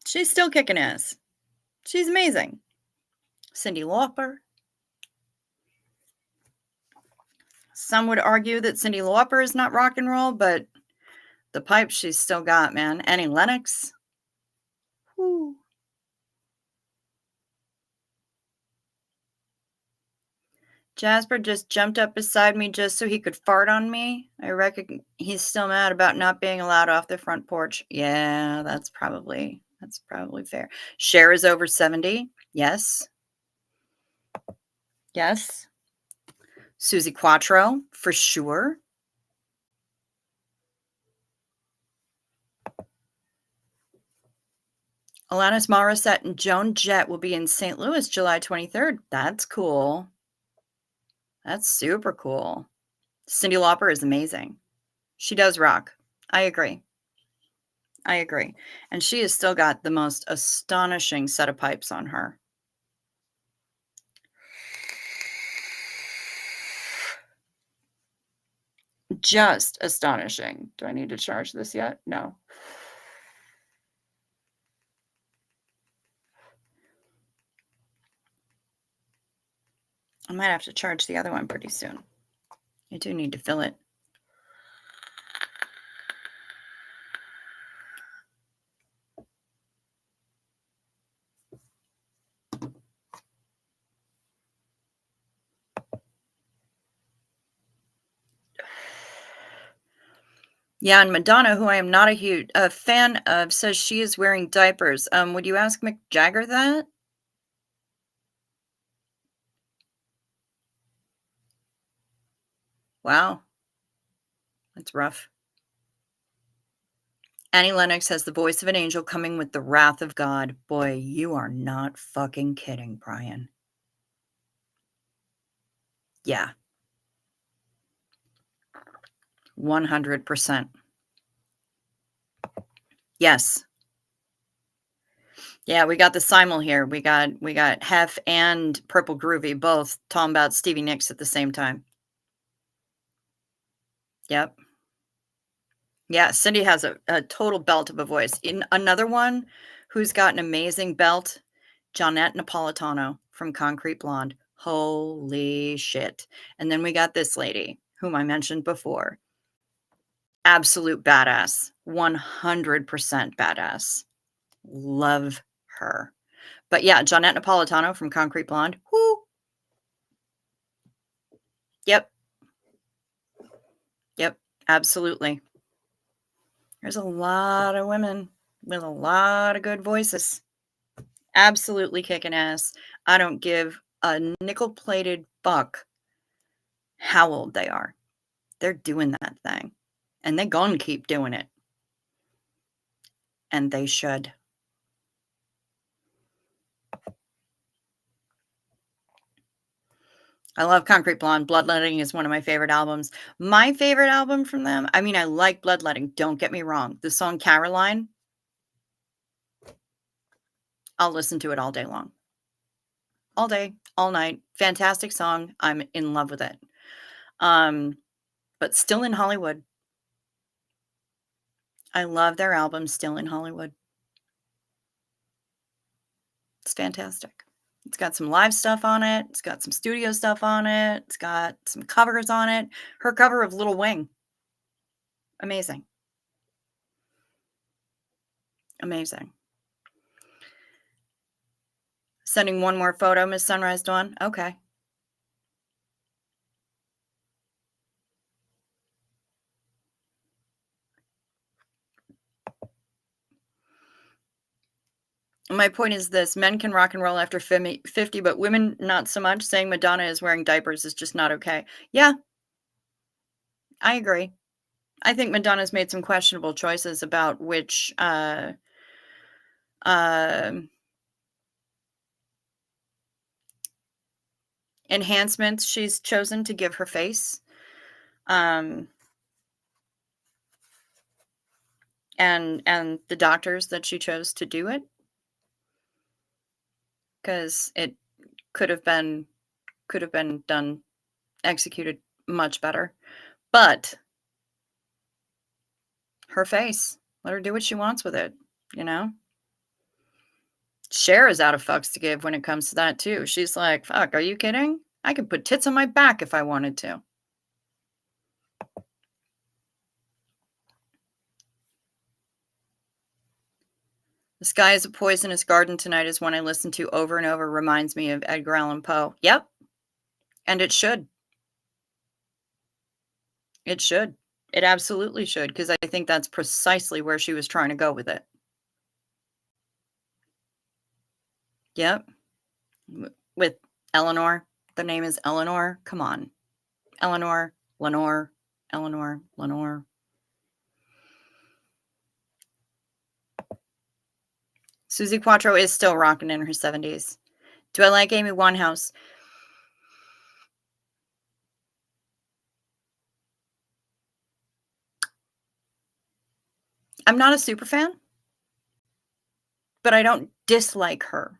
She's still kicking ass. She's amazing. Cyndi Lauper. Some would argue that Cyndi Lauper is not rock and roll, but the pipe she's still got, man. Annie Lennox. Whew. Jasper just jumped up beside me just so he could fart on me. I reckon he's still mad about not being allowed off the front porch. Yeah, that's probably fair. Cher is over 70. Yes. Yes. Susie Quattro, for sure. Alanis Morissette and Joan Jett will be in St. Louis July 23rd. That's cool. That's super cool. Cyndi Lauper is amazing. She does rock. I agree. And she has still got the most astonishing set of pipes on her. Just astonishing. Do I need to charge this yet? No. I might have to charge the other one pretty soon. I do need to fill it. Yeah, and Madonna, who I am not a huge fan of, says she is wearing diapers. Would you ask Mick Jagger that? Wow, that's rough. Annie Lennox has the voice of an angel coming with the wrath of God. Boy, you are not fucking kidding, Brian. Yeah, 100%. Yes. Yeah, we got the simul here. We got Hef and Purple Groovy both talking about Stevie Nicks at the same time. Yep. Yeah, Cindy has a total belt of a voice. In another one who's got an amazing belt, Johnette Napolitano from Concrete Blonde. Holy shit. And then we got this lady, whom I mentioned before. Absolute badass. 100% badass. Love her. But yeah, Johnette Napolitano from Concrete Blonde. Whoo! Yep, yep, absolutely. There's a lot of women with a lot of good voices. Absolutely kicking ass. I don't give a nickel-plated fuck how old they are. They're doing that thing, and they gonna keep doing it, and they should. I love Concrete Blonde. Bloodletting is one of my favorite albums. My favorite album from them, I mean, I like Bloodletting, don't get me wrong. The song Caroline, I'll listen to it all day long. All day, all night. Fantastic song. I'm in love with it. Um, but Still in Hollywood. I love their album Still in Hollywood. It's fantastic. It's got some live stuff on it. It's got some studio stuff on it. It's got some covers on it. Her cover of Little Wing. Amazing. Amazing. Sending one more photo, Miss Sunrise Dawn. Okay. My point is this: men can rock and roll after 50, but women not so much. Saying Madonna is wearing diapers is just not okay. Yeah, I agree. I think Madonna's made some questionable choices about which um enhancements she's chosen to give her face. Um, and the doctors that she chose to do it, because it could have been done, executed much better. But her face, let her do what she wants with it, you know? Cher is out of fucks to give when it comes to that too. She's like, "Fuck, are you kidding? I could put tits on my back if I wanted to." The Sky is a Poisonous Garden Tonight is one I listen to over and over, reminds me of Edgar Allan Poe. Yep, and it should. It should. It absolutely should, because I think that's precisely where she was trying to go with it. Yep. With Eleanor. The name is Eleanor. Come on. Eleanor, Lenore, Eleanor, Lenore. Susie Quattro is still rocking in her 70s. Do I like Amy Winehouse? I'm not a super fan, but I don't dislike her.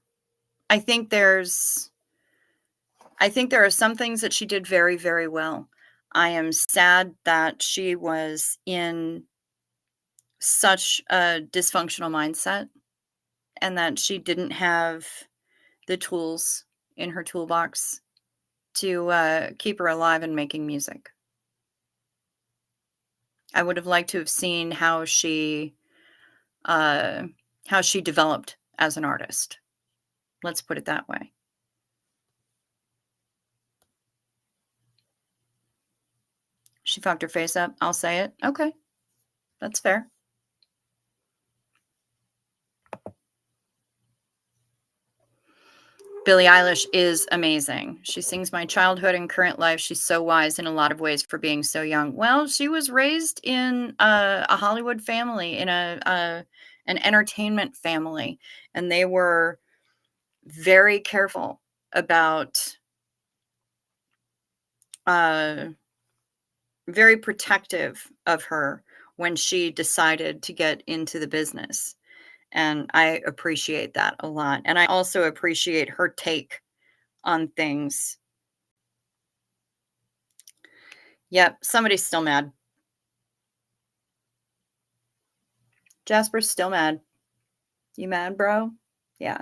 I think there's I think there are some things that she did very, very well. I am sad that she was in such a dysfunctional mindset and that she didn't have the tools in her toolbox to keep her alive and making music. I would have liked to have seen uh, how she developed as an artist. Let's put it that way. She fucked her face up. I'll say it. Okay, that's fair. Billie Eilish is amazing. She sings my childhood and current life. She's so wise in a lot of ways for being so young. Well, she was raised in a Hollywood family, in a an entertainment family, and they were very careful about, uh, very protective of her when she decided to get into the business. And I appreciate that a lot. And I also appreciate her take on things. Yep, somebody's still mad. Jasper's still mad. You mad, bro? Yeah.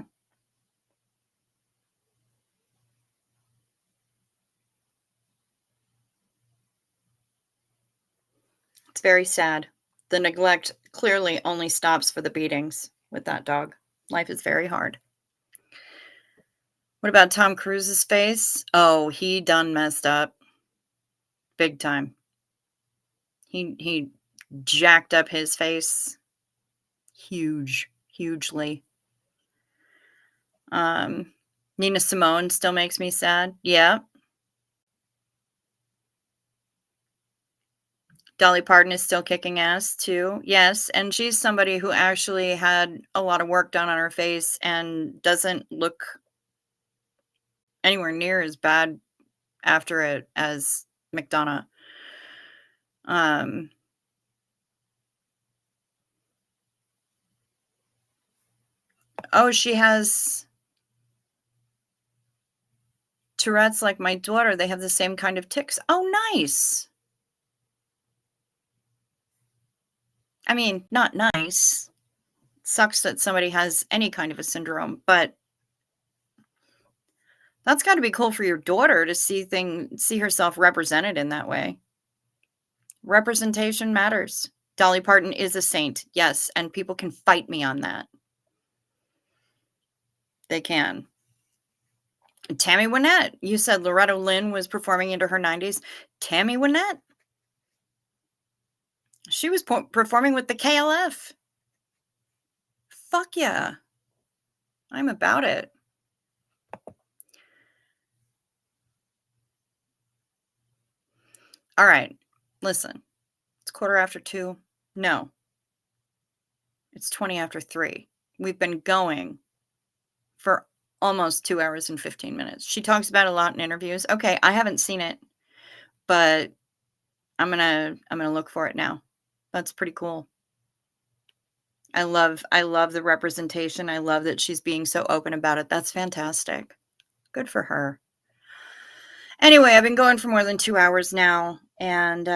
It's very sad. The neglect clearly only stops for the beatings with that dog. Life is very hard. What about Tom Cruise's face? Oh, he done messed up big time. He jacked up his face hugely. Um, Nina Simone still makes me sad. Yeah. Dolly Parton is still kicking ass too. Yes, and she's somebody who actually had a lot of work done on her face and doesn't look anywhere near as bad after it as McDonough. Um, oh, she has Tourette's like my daughter. They have the same kind of tics. Oh, nice. I mean, not nice. Sucks that somebody has any kind of a syndrome, but that's got to be cool for your daughter to see herself represented in that way. Representation matters. Dolly Parton is a saint, yes, and people can fight me on that. They can. Tammy Wynette, you said Loretta Lynn was performing into her 90s. Tammy Wynette, she was performing with the KLF. Fuck yeah. I'm about it. All right. Listen, it's 2:15. No, it's 20 after 3. We've been going for almost 2 hours and 15 minutes. She talks about it a lot in interviews. Okay, I haven't seen it, but I'm gonna look for it now. That's pretty cool. I love the representation. I love that she's being so open about it. That's fantastic. Good for her. Anyway, I've been going for more than 2 hours now, and,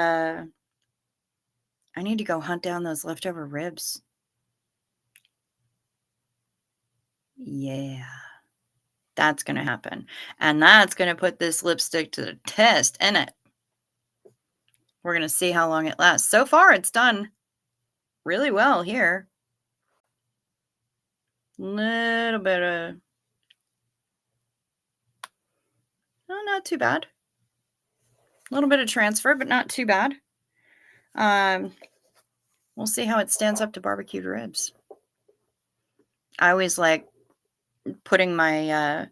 I need to go hunt down those leftover ribs. Yeah, that's gonna happen, and that's gonna put this lipstick to the test, innit? We're gonna see how long it lasts. So far, it's done really well here. Little bit of oh, not too bad. A little bit of transfer, but not too bad. Um, we'll see how it stands up to barbecued ribs. I always like putting my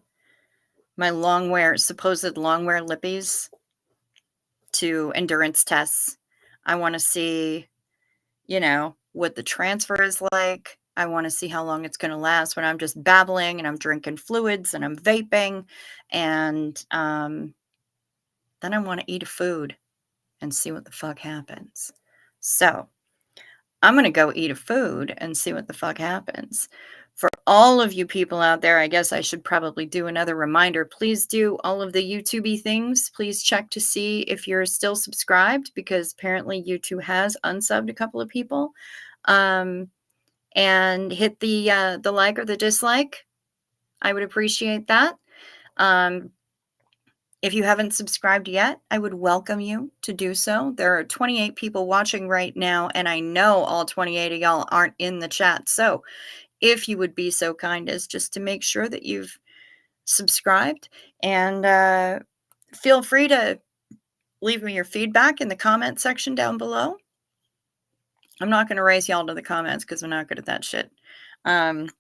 supposed long wear lippies to endurance tests. I want to see, what the transfer is like. I want to see how long it's going to last when I'm just babbling and I'm drinking fluids and I'm vaping. And then I want to eat a food and see what the fuck happens. So I'm going to go eat a food and see what the fuck happens. For all of you people out there, I guess I should probably do another reminder. Please do all of the YouTubey things. Please check to see if you're still subscribed because apparently YouTube has unsubbed a couple of people. And hit the like or the dislike. I would appreciate that. If you haven't subscribed yet, I would welcome you to do so. There are 28 people watching right now, and I know all 28 of y'all aren't in the chat. So if you would be so kind as just to make sure that you've subscribed, and feel free to leave me your feedback in the comment section down below. I'm not going to raise y'all to the comments because I'm not good at that shit. And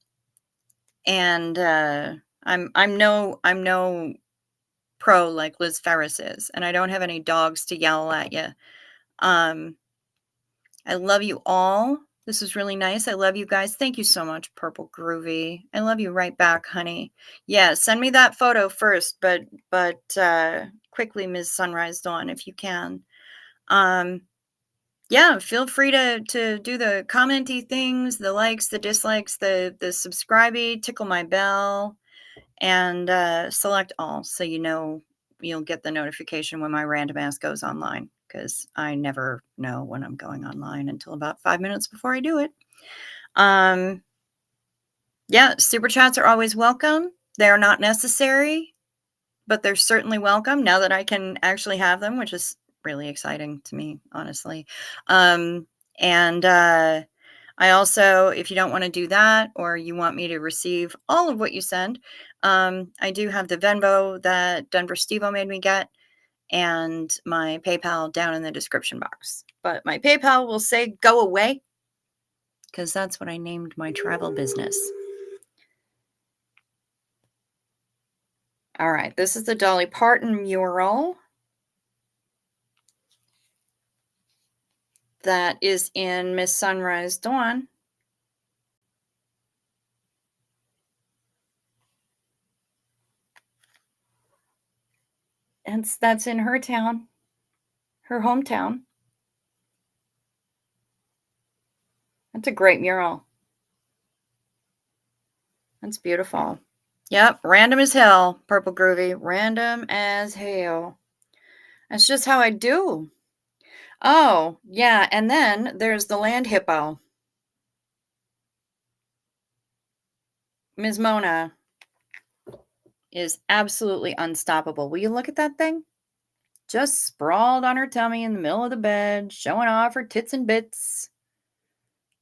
I'm no pro like Liz Ferris is, and I don't have any dogs to yell at you. Um, I love you all. This was really nice. I love you guys. Thank you so much, Purple Groovy. I love you right back, honey. Yeah, send me that photo first, but quickly, Ms. Sunrise Dawn, if you can. Um, yeah, feel free to do the commenty things, the likes, the dislikes, the subscribey, tickle my bell, and select all so you'll get the notification when my random ass goes online, because I never know when I'm going online until about 5 minutes before I do it. Um, yeah, super chats are always welcome. They are not necessary, but they're certainly welcome now that I can actually have them, which is really exciting to me, honestly. And I also, if you don't want to do that, or you want me to receive all of what you send, I do have the Venmo that Denver Stevo made me get, and my PayPal down in the description box. But my PayPal will say go away, because that's what I named my travel business. All right, this is the Dolly Parton mural that is in Miss Sunrise Dawn. And that's in her town, her hometown. That's a great mural. That's beautiful. Yep, random as hell, Purple Groovy. Random as hell. That's just how I do. Oh, yeah, and then there's the land hippo. Ms. Mona is absolutely unstoppable. Will you look at that thing? Just sprawled on her tummy in the middle of the bed, showing off her tits and bits.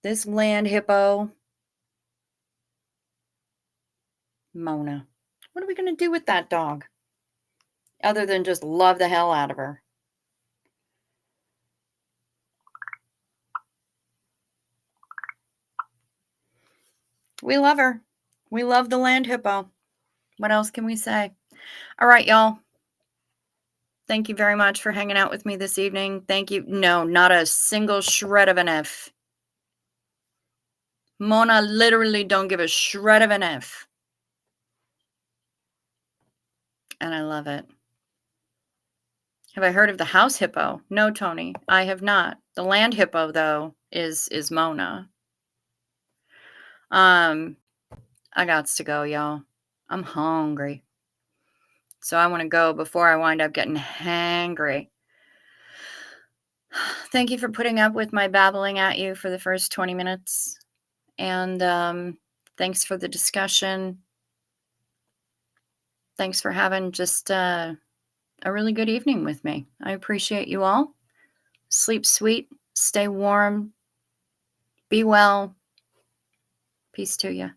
This land hippo. Mona. What are we going to do with that dog? Other than just love the hell out of her. We love her. We love the land hippo. What else can we say? All right, y'all. Thank you very much for hanging out with me this evening. Thank you. No, not a single shred of an F. Mona literally don't give a shred of an F. And I love it. Have I heard of the house hippo? No, Tony, I have not. The land hippo, though, is Mona. I gots to go, y'all. I'm hungry. So I want to go before I wind up getting hangry. Thank you for putting up with my babbling at you for the first 20 minutes. And thanks for the discussion. Thanks for having just a really good evening with me. I appreciate you all. Sleep sweet. Stay warm. Be well. Peace to you.